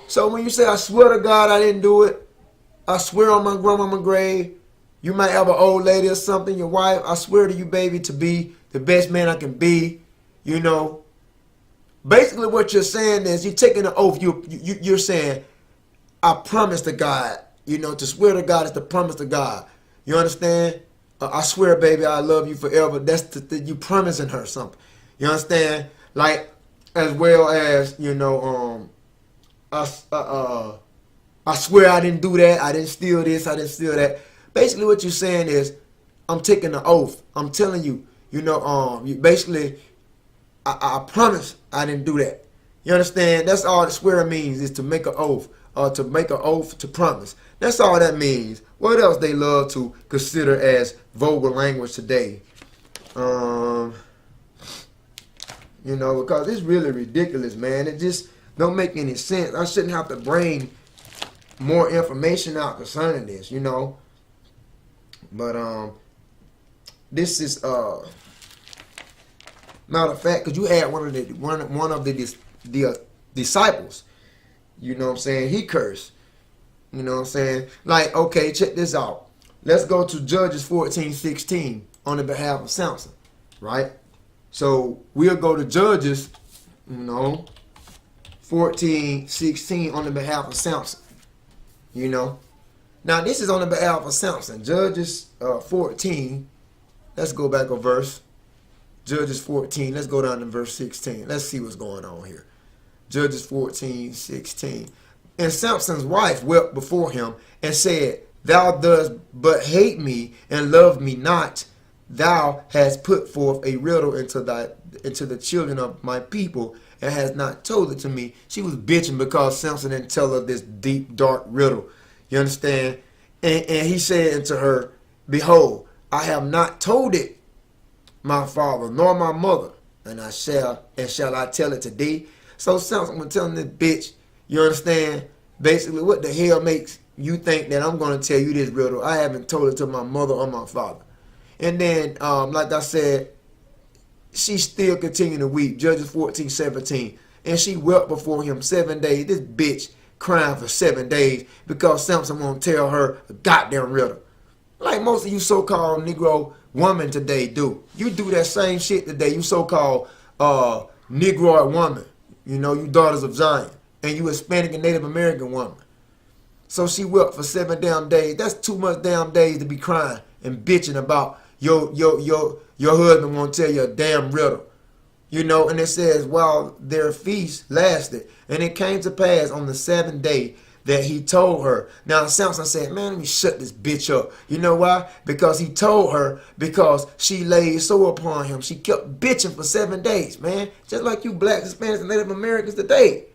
A: So when you say, I swear to God I didn't do it, I swear on my grandmama's grave, you might have an old lady or something, your wife, I swear to you, baby, to be the best man I can be, you know. Basically what you're saying is you're taking an oath. You're saying, I promise to God. You know, to swear to God is to promise to God. You understand? I swear, baby, I love you forever. That's you promising her something. You understand? Like, as well as, you know, I swear I didn't do that. I didn't steal this. I didn't steal that. Basically what you're saying is, I'm taking an oath. I'm telling you, you know, basically, I promise I didn't do that. You understand? That's all the swear means, is to make an oath, or to make an oath to promise. That's all that means. What else they love to consider as vulgar language today? You know, because it's really ridiculous, man. It just don't make any sense. I shouldn't have to bring more information out concerning this, you know. But this is matter of fact, because you had one of the disciples, you know what I'm saying, he cursed. You know what I'm saying? Like, okay, check this out. Let's go to Judges 14:16 on the behalf of Samson, right? So we'll go to Judges, you know, 14:16 on the behalf of Samson, you know. Now, this is on the behalf of Samson. Judges 14, let's go back a verse. Judges 14, let's go down to verse 16. Let's see what's going on here. Judges 14:16. And Samson's wife wept before him and said, Thou dost but hate me and love me not. Thou hast put forth a riddle into the children of my people and hast not told it to me. She was bitching because Samson didn't tell her this deep, dark riddle. You understand? And he said unto her, Behold, I have not told it my father nor my mother, and shall I tell it today? So Samson was telling this bitch, you understand? Basically, what the hell makes you think that I'm going to tell you this riddle? I haven't told it to my mother or my father. And then, like I said, she still continued to weep. Judges 14:17. and she wept before him 7 days. This bitch crying for 7 days because Samson won't tell her a goddamn riddle. Like most of you so-called Negro women today do. You do that same shit today. You so-called Negroid woman. You know, you daughters of Zion. And you Hispanic and Native American woman. So she wept for 7 damn days. That's too much damn days to be crying and bitching about your husband won't tell you a damn riddle. You know, and it says, while their feast lasted, and it came to pass on the 7th day that he told her. Now Samson said, man, let me shut this bitch up. You know why? Because he told her, because she laid so upon him. She kept bitching for 7 days, man. Just like you blacks, Hispanics, and Native Americans today.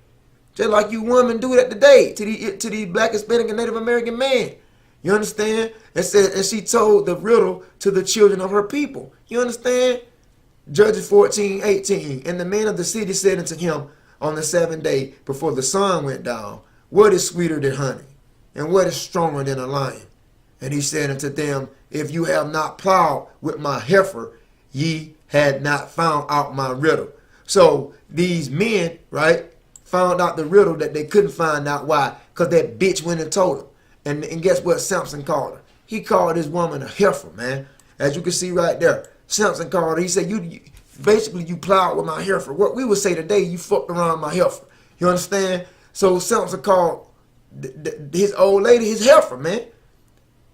A: Just like you women do that today to these black, Hispanic, and Native American men. You understand? It said, and she told the riddle to the children of her people. You understand? Judges 14:18. And the men of the city said unto him on the 7th day before the sun went down, what is sweeter than honey? And what is stronger than a lion? And he said unto them, if you have not plowed with my heifer, ye had not found out my riddle. So these men, right, found out the riddle that they couldn't find out. Why? Because that bitch went and told them. And guess what Samson called her? He called this woman a heifer, man. As you can see right there. Samson called her. He said, you basically you plowed with my heifer. What we would say today, you fucked around my heifer. You understand? So Samson called his old lady his heifer, man.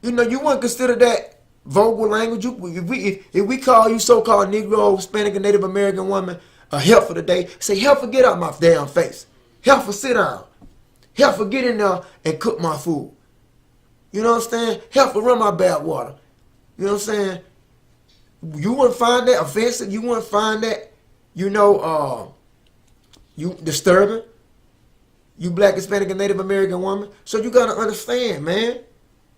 A: You know, you wouldn't consider that vulgar language. If we call you so-called Negro, Hispanic, and Native American woman a heifer today, say, heifer, get out my damn face. Heifer, sit down. Heifer, get in there and cook my food. You know what I'm saying? Heifer, run my bath water. You know what I'm saying? You wouldn't find that offensive. You wouldn't find that, you know, you disturbing. You black, Hispanic, and Native American woman. So you got to understand, man.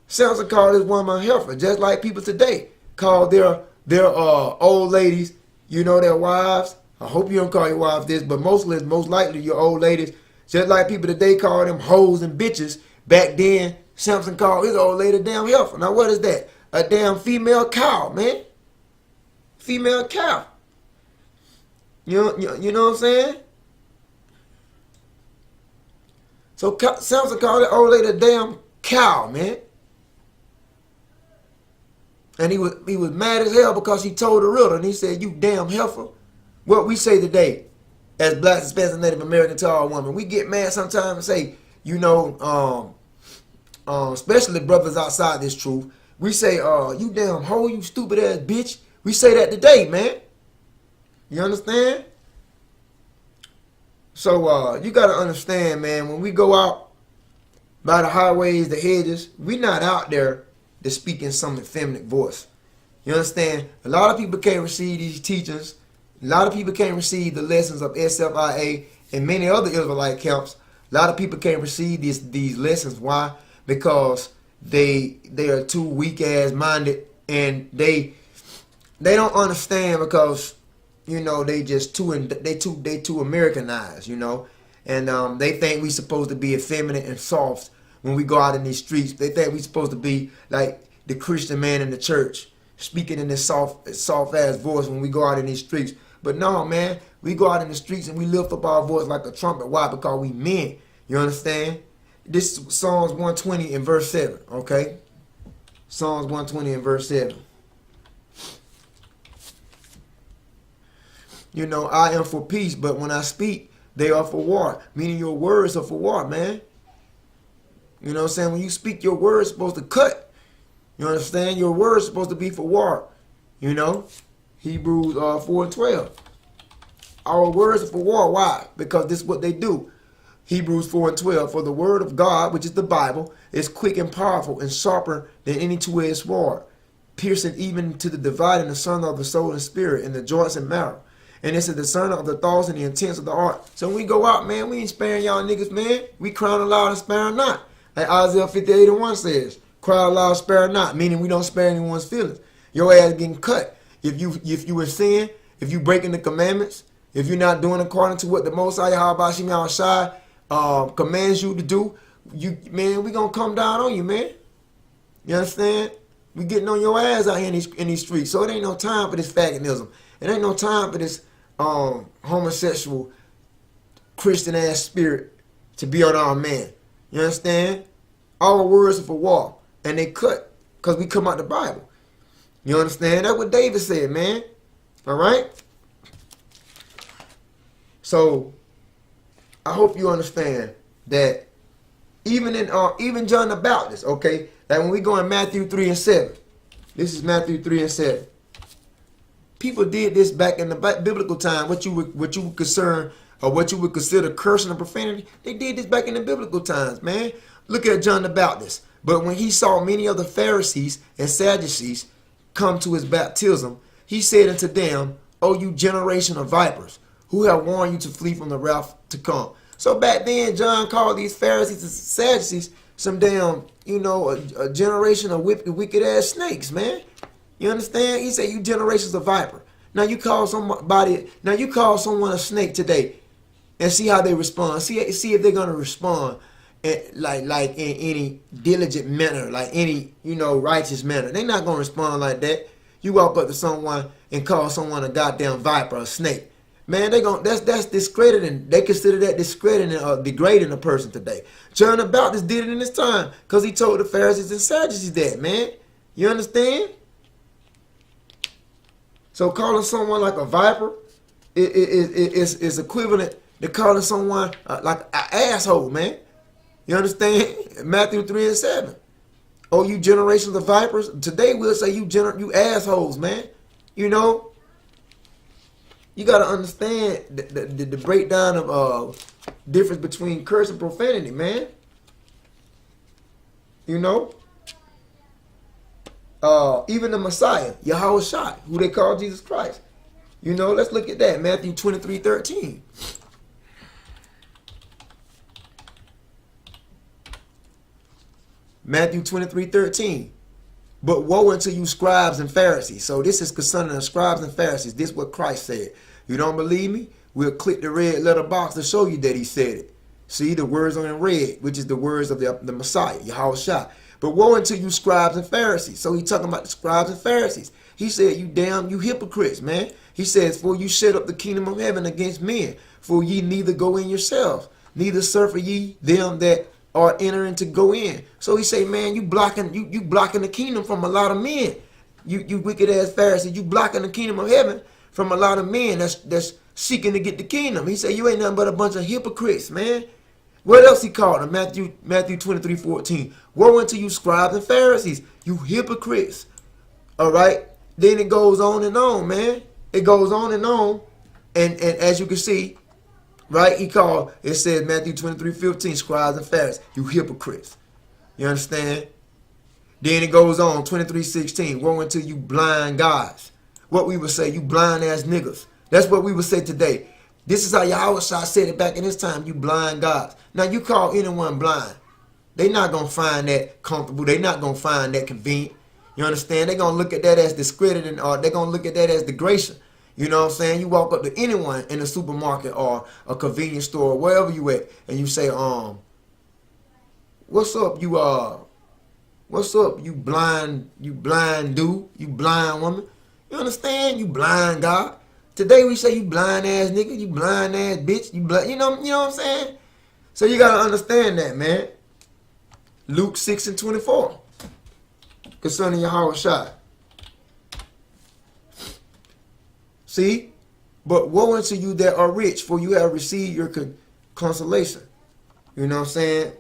A: Samson called this woman a heifer, just like people today call their old ladies, you know, their wives. I hope you don't call your wives this, but most likely your old ladies, just like people today call them hoes and bitches. Back then, Samson called his old lady a damn heifer. Now what is that? A damn female cow, man. Female cow. You know what I'm saying? So Samson called that old lady a damn cow, man. And he was mad as hell because he told the riddle. And he said, you damn heifer. What we say today as blacks, Hispanics, and Native American to our women, we get mad sometimes and say, you know, especially brothers outside this truth, we say, you damn hoe, you stupid ass bitch. We say that today, man. You understand? So you got to understand, man, when we go out by the highways, the hedges, we not out there to speak in some effeminate voice. You understand? A lot of people can't receive these teachings. A lot of people can't receive the lessons of S.F.I.A. and many other Israelite camps. A lot of people can't receive these lessons. Why? Because they are too weak ass minded, and they don't understand because, you know, they too Americanized, you know, and they think we supposed to be effeminate and soft when we go out in these streets. They think we supposed to be like the Christian man in the church, speaking in this soft ass voice when we go out in these streets. But no, man, we go out in the streets and we lift up our voice like a trumpet. Why? Because we men. You understand? This is Psalms 120 and verse 7, okay? Psalms 120 and verse 7. You know, I am for peace, but when I speak, they are for war. Meaning your words are for war, man. You know what I'm saying? When you speak, your words are supposed to cut. You understand? Your words are supposed to be for war. You know? Hebrews 4 and 12. Our words are for war. Why? Because this is what they do. Hebrews 4 and 12. For the word of God, which is the Bible, is quick and powerful and sharper than any two-edged sword, piercing even to the dividing asunder of the soul and spirit and the joints and marrow. And it's a discerner of the thoughts and the intents of the heart. So when we go out, man, we ain't sparing y'all niggas, man. We crying aloud and sparing not. Like Isaiah 58 and 1 says, cry aloud, spare not, meaning we don't spare anyone's feelings. Your ass getting cut. If you in sin, if you breaking the commandments, if you're not doing according to what the Most High Yahweh Shai commands you to do, man, we gonna come down on you, man. You understand? We getting on your ass out here in these streets. So it ain't no time for this faggotism. It ain't no time for this homosexual Christian ass spirit to be on our man. You understand? Our words are for war, and they cut because we come out the Bible. You understand? That's what David said, man. All right. So I hope you understand that even John the Baptist, okay, like when we go in Matthew 3 and 7, this is Matthew 3 and 7. People did this back in the biblical time. What you would concern or what you would consider cursing and profanity, they did this back in the biblical times, man. Look at John the Baptist. But when he saw many of the Pharisees and Sadducees come to his baptism, he said unto them, O you generation of vipers, who have warned you to flee from the wrath to come. So back then, John called these Pharisees and Sadducees some damn, a generation of wicked ass snakes, man. You understand? He said, you generations of viper. Now you call someone a snake today and see how they respond. See if they're gonna respond like in any diligent manner, like any, righteous manner. They're not gonna respond like that. You walk up to someone and call someone a goddamn viper, a snake. Man, that's discrediting. They consider that discrediting or degrading a person today. John the Baptist did it in his time because he told the Pharisees and Sadducees that, man. You understand? So calling someone like a viper is equivalent to calling someone like an asshole, man. You understand? Matthew 3 and 7. Oh, you generations of vipers. Today we'll say you assholes, man. You got to understand the breakdown of difference between curse and profanity, man. Even the Messiah, Yahweh, who they call Jesus Christ. Let's look at that. Matthew 23:13. Matthew 23:13. But woe unto you, scribes and Pharisees. So this is concerning the scribes and Pharisees. This is what Christ said. You don't believe me? We'll click the red letter box to show you that he said it. See the words on in red, which is the words of the Messiah, Yahweh. But woe unto you, scribes and Pharisees. So he's talking about the scribes and Pharisees. He said, you hypocrites, man. He says, for you set up the kingdom of heaven against men. For ye neither go in yourselves, neither suffer ye them that are entering to go in. So he say, man, you blocking the kingdom from a lot of men. You wicked ass Pharisees, you blocking the kingdom of heaven from a lot of men that's seeking to get the kingdom. He said, you ain't nothing but a bunch of hypocrites, man. What else he called them? Matthew 23:14. Woe unto you, scribes and Pharisees, you hypocrites. All right. Then it goes on and on, man. It goes on and on. And as you can see, right, it says Matthew 23:15, scribes and Pharisees, you hypocrites. You understand? Then it goes on, 23:16, woe unto you blind guys. What we would say, you blind ass niggas. That's what we would say today. This is how Yahweh said it back in his time, you blind guys. Now you call anyone blind. They're not going to find that comfortable. They're not going to find that convenient. You understand? They're going to look at that as discrediting, or they're going to look at that as degradation. You know what I'm saying? You walk up to anyone in a supermarket or a convenience store or wherever you at, and you say, what's up, you blind dude, you blind woman. You understand? You blind God. Today we say you blind ass nigga, you blind ass bitch, you blind, you know what I'm saying? So you gotta understand that, man. Luke 6:24. Concerning Yahweh Shai. See? But woe unto you that are rich, for you have received your consolation. You know what I'm saying?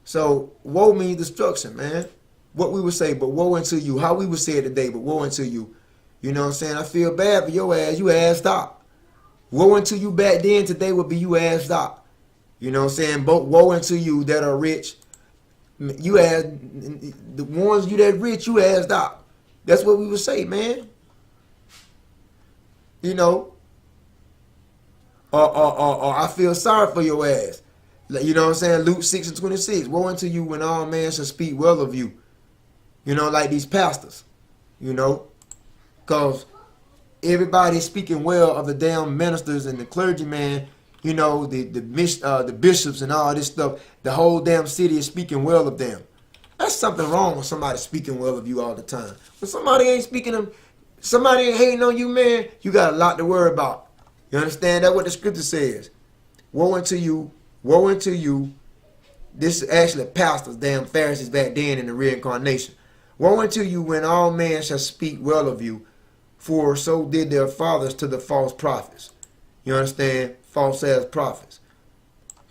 A: So woe means destruction, man. What we would say, but woe unto you. How we would say it today, but woe unto you. You know what I'm saying? I feel bad for your ass. You assed up. Woe unto you back then, today would be you assed up. You know what I'm saying? But woe unto you that are rich. You ass, the ones you that rich, you assed up. That's what we would say, man. You know? Or I feel sorry for your ass. You know what I'm saying? Luke 6:26. Woe unto you when all men shall speak well of you. You know, like these pastors. You know? Because everybody's speaking well of the damn ministers and the clergyman, you know, the bishops and all this stuff. The whole damn city is speaking well of them. That's something wrong when somebody's speaking well of you all the time. When somebody ain't somebody ain't hating on you, man, you got a lot to worry about. You understand? That's what the scripture says. woe unto you, woe unto you. This is actually pastors, damn Pharisees back then in the reincarnation. Woe unto you when all men shall speak well of you, for so did their fathers to the false prophets. You understand? False ass prophets.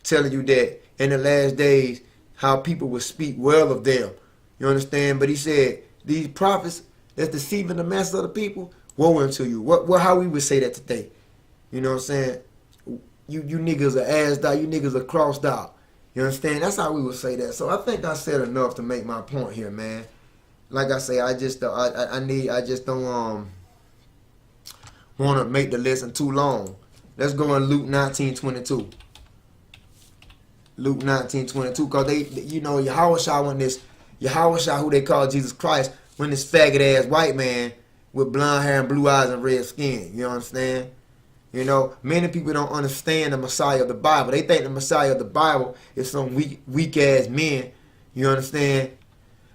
A: Telling you that in the last days, how people will speak well of them. You understand? But he said, these prophets that's deceiving the masses of the people, woe unto you. What how we would say that today? You know what I'm saying? You niggas are ass out, you niggas are crossed out. You understand? That's how we would say that. So I think I said enough to make my point here, man. Like I say, I just don't want to make the lesson too long. Let's go in Luke 19:22. Luke 19:22, because they, you know, Yahushua, who they call Jesus Christ, when this faggot ass white man with blonde hair and blue eyes and red skin. You understand? You know, many people don't understand the Messiah of the Bible. They think the Messiah of the Bible is some weak ass men. You understand?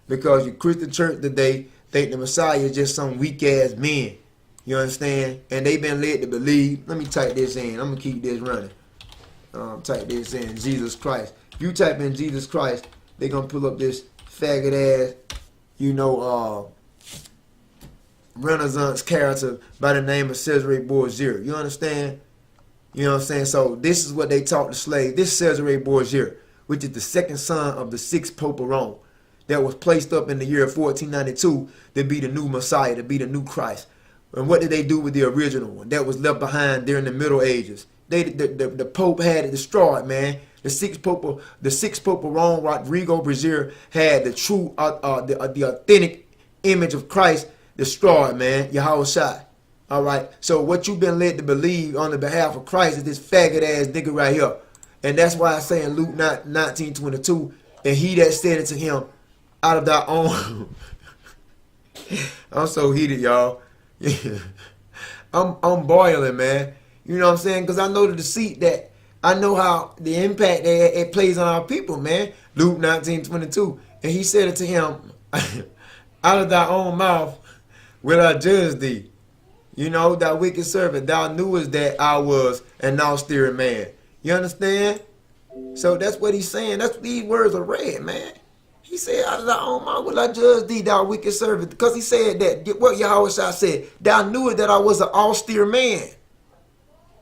A: Because your Christian church today think the Messiah is just some weak ass men. You understand? And they've been led to believe. Let me type this in. I'm gonna keep this running. Type this in, Jesus Christ. If you type in Jesus Christ, they're gonna pull up this faggot ass, you know, Renaissance character by the name of Cesare Borgia. You understand? You know what I'm saying? So this is what they taught the slaves. This Cesare Borgia, which is the second son of the sixth Pope of Rome, that was placed up in the year 1492 to be the new Messiah, to be the new Christ. And what did they do with the original one that was left behind during the Middle Ages? The Pope had it destroyed, man. The sixth Pope of Rome, Rodrigo Borgia, had the true, the authentic image of Christ destroyed, man. Yahushua. All right. So what you've been led to believe on the behalf of Christ is this faggot ass nigga right here, and that's why I say in Luke 19:22, and he that said it to him, out of thy own. I'm so heated, y'all. I'm boiling, man. You know what I'm saying? Because I know the deceit that, I know how the impact that it plays on our people, man. Luke 19:22. And he said it to him, out of thy own mouth will I judge thee. You know, thou wicked servant, thou knewest that I was an austere man. You understand? So that's what he's saying. That's what these words are read, man. He said, out of thy own mouth will I judge thee, thou wicked servant. Because he said that, what Yahushua said, thou knewest that I was an austere man,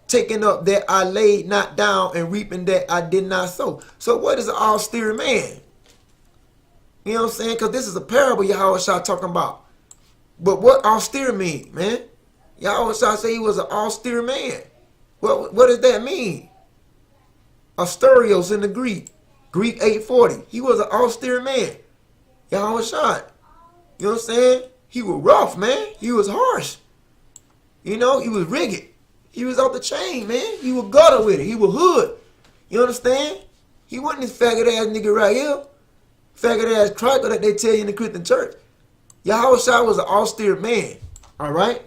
A: taking up that I laid not down, and reaping that I did not sow. So what is an austere man? You know what I'm saying? Because this is a parable Yahushua talking about. But what austere mean, man? Yahushua said he was an austere man. What does that mean? Austerios in the Greek 840. He was an austere man. Yahushua. You know what I'm saying? He was rough, man. He was harsh. You know, he was rigid. He was off the chain, man. He was gutter with it. He was hood. You understand? He wasn't this faggot ass nigga right here. Faggot ass cracker that they tell you in the Christian church. Yahushua was an austere man. All right?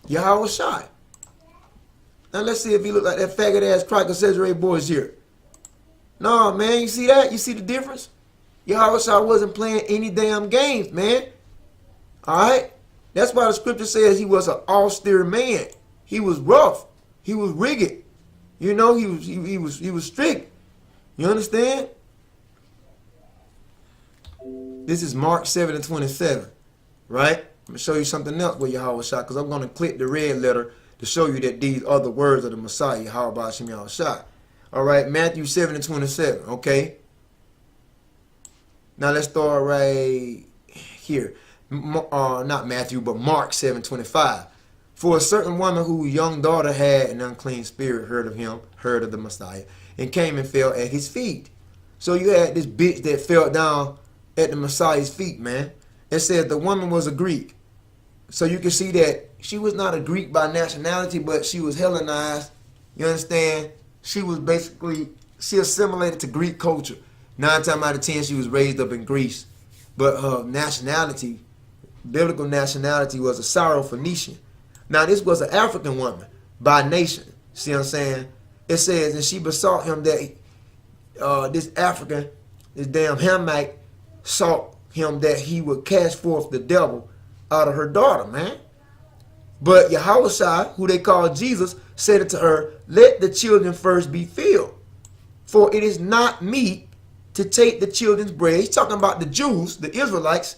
A: Yahushua. Now let's see if he look like that faggot ass cracker Cesare Borgia. No, man. You see that? You see the difference? Yahushua wasn't playing any damn games, man. All right? That's why the scripture says he was an austere man. He was rough. He was rigid. You know, he was strict. You understand? This is Mark 7:27, right? I'm going to show you something else with Yahushua, because I'm going to click the red letter to show you that these are the words of the Messiah, Yahushua. All right, Matthew 7:27, okay? Now let's start right here. Not Matthew, but Mark 7:25. For a certain woman whose young daughter had an unclean spirit heard of the Messiah, and came and fell at his feet. So you had this bitch that fell down at the Messiah's feet, man. It said the woman was a Greek. So you can see that she was not a Greek by nationality, but she was Hellenized. You understand? She assimilated to Greek culture. 9 times out of 10, she was raised up in Greece. But her nationality, biblical nationality, was a Syro-Phoenician. Now, this was an African woman by nation. See what I'm saying? It says, and she besought him that this African, this damn Hamite, sought him that he would cast forth the devil out of her daughter, man. But Yahushua, who they call Jesus, said unto her, let the children first be filled. For it is not meet to take the children's bread. He's talking about the Jews, the Israelites.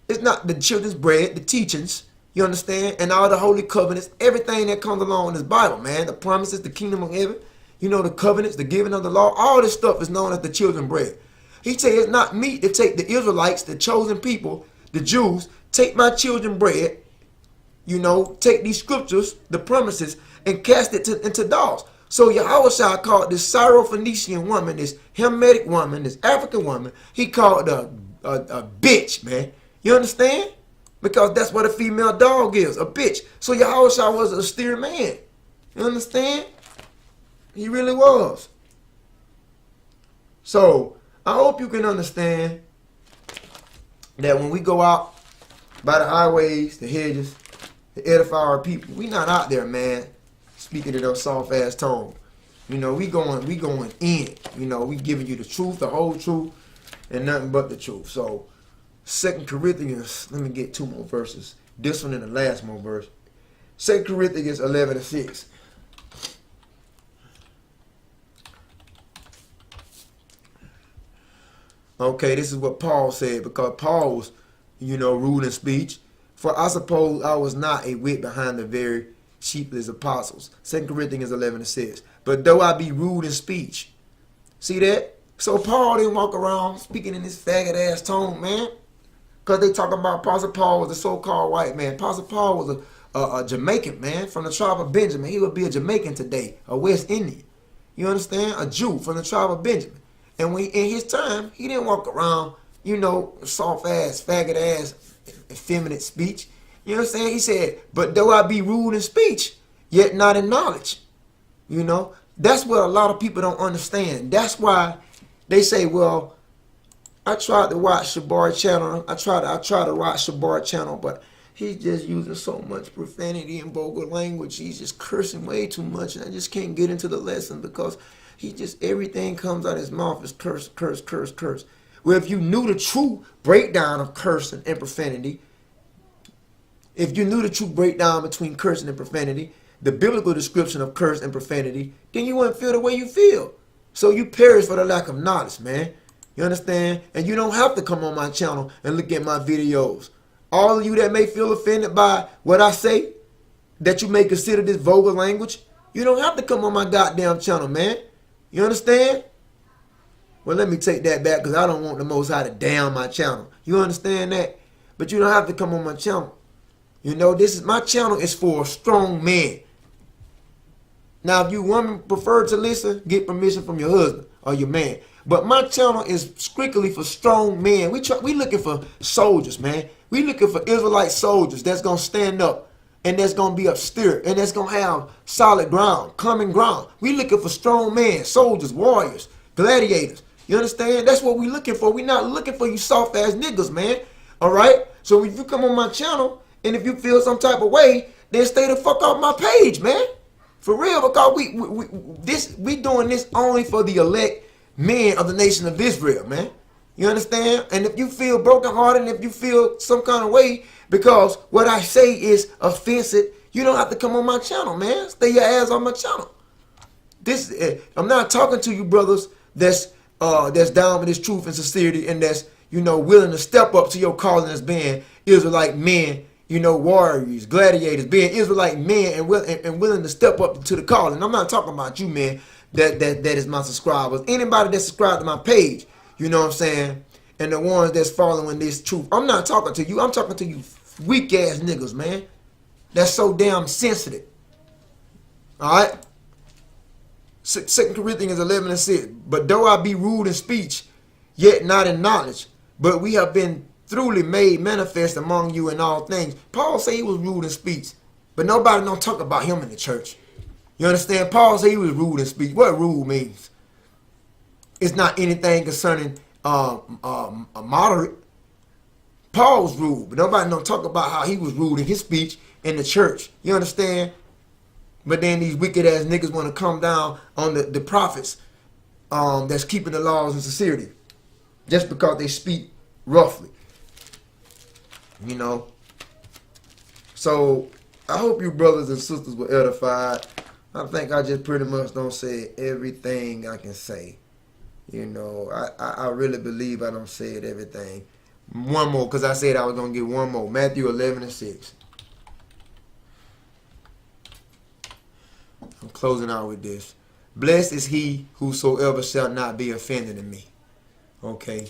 A: It's not the children's bread, the teachings, you understand? And all the holy covenants, everything that comes along in this Bible, man. The promises, the kingdom of heaven, you know, the covenants, the giving of the law. All this stuff is known as the children's bread. He said it's not meet to take the Israelites, the chosen people, the Jews, take my children's bread, you know, take these scriptures, the promises, and cast it into dogs. So Yahushua called this Syro-Phoenician woman, this Hamitic woman, this African woman, he called her a bitch, man. You understand? Because that's what a female dog is, a bitch. So Yahushua was a austere man. You understand? He really was. So I hope you can understand that when we go out by the highways, the hedges, to edify our people, we not out there, man, speaking in those soft ass tone. You know, we going in. You know, we giving you the truth, the whole truth, and nothing but the truth. So 2 Corinthians, let me get 2 more verses. This one and the last more verse. 2 Corinthians 11:6. Okay, this is what Paul said, because Paul was, you know, rude in speech. For I suppose I was not a wit behind the very chiefest apostles. 2 Corinthians 11:6. But though I be rude in speech. See that? So Paul didn't walk around speaking in this faggot ass tone, man. Because they talk about Apostle Paul was a so-called white man. Apostle Paul was a Jamaican, man, from the tribe of Benjamin. He would be a Jamaican today, a West Indian. You understand? A Jew from the tribe of Benjamin. And when in his time, he didn't walk around, you know, soft ass, faggot ass, effeminate speech. You know what I'm saying? He said, but though I be rude in speech, yet not in knowledge. You know, that's what a lot of people don't understand. That's why they say, well, I tried to watch Shabar channel. I try to watch Shabar channel, but he's just using so much profanity and vulgar language. He's just cursing way too much, and I just can't get into the lesson because he just, everything comes out of his mouth is curse, curse, curse, curse. Well, if you knew the true breakdown of cursing and profanity, if you knew the true breakdown between cursing and profanity, the biblical description of curse and profanity, then you wouldn't feel the way you feel. So you perish for the lack of knowledge, man. You understand? And you don't have to come on my channel and look at my videos. All of you that may feel offended by what I say, that you may consider this vulgar language, you don't have to come on my goddamn channel, man. You understand? Well, let me take that back because I don't want the Most High to damn my channel. You understand that? But you don't have to come on my channel. You know, my channel is for a strong man. Now, if you women prefer to listen, get permission from your husband or your man. But my channel is strictly for strong men. We looking for soldiers, man. We looking for Israelite soldiers that's going to stand up and that's going to be upstairs and that's going to have solid ground, common ground. We looking for strong men, soldiers, warriors, gladiators. You understand? That's what we looking for. We not looking for you soft ass niggas, man. All right? So if you come on my channel and if you feel some type of way, then stay the fuck off my page, man. For real, because we doing this only for the elect men of the nation of Israel, man. You understand? And if you feel brokenhearted and if you feel some kind of way because what I say is offensive, you don't have to come on my channel, man. Stay your ass on my channel. I'm not talking to you brothers that's down with this truth and sincerity and that's, you know, willing to step up to your calling as being Israelite men, you know, warriors, gladiators, being Israelite men and willing to step up to the calling. I'm not talking about you, man. That is my subscribers. Anybody that subscribed to my page, you know what I'm saying? And the ones that's following this truth. I'm not talking to you. I'm talking to you weak ass niggas, man. That's so damn sensitive. Alright? 2 Corinthians 11:6. But though I be rude in speech, yet not in knowledge, but we have been truly made manifest among you in all things. Paul said he was rude in speech, but nobody don't talk about him in the church. You understand? Paul said he was rude in speech. What rude means? It's not anything concerning a moderate. Paul's rude, but nobody don't talk about how he was rude in his speech in the church. You understand? But then these wicked ass niggas want to come down on the prophets that's keeping the laws in sincerity just because they speak roughly. You know? So I hope you brothers and sisters were edified. I think I just pretty much don't say everything I can say. You know, I really believe I don't say it everything. One more, because I said I was going to get one more. Matthew 11:6. I'm closing out with this. Blessed is he whosoever shall not be offended in me. Okay.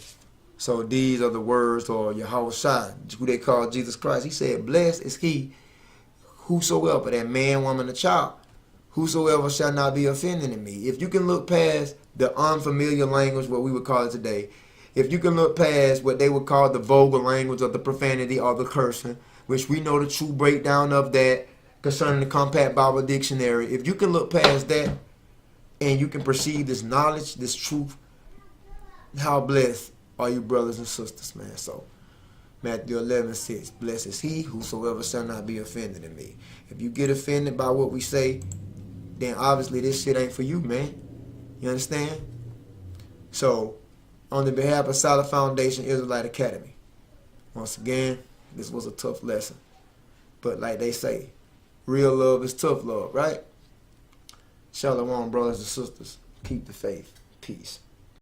A: So these are the words, or Yahushua, who they call Jesus Christ. He said, blessed is he whosoever, that man, woman, or child, whosoever shall not be offended in me. If you can look past the unfamiliar language, what we would call it today, if you can look past what they would call the vulgar language or the profanity or the cursing, which we know the true breakdown of that concerning the Compact Bible Dictionary, if you can look past that and you can perceive this knowledge, this truth, how blessed are you brothers and sisters, man. So Matthew 11:6, blessed is he whosoever shall not be offended in me. If you get offended by what we say, then obviously this shit ain't for you, man. You understand? So, on the behalf of Solid Foundation Israelite Academy, once again, this was a tough lesson. But like they say, real love is tough love, right? Shalom, brothers and sisters. Keep the faith. Peace.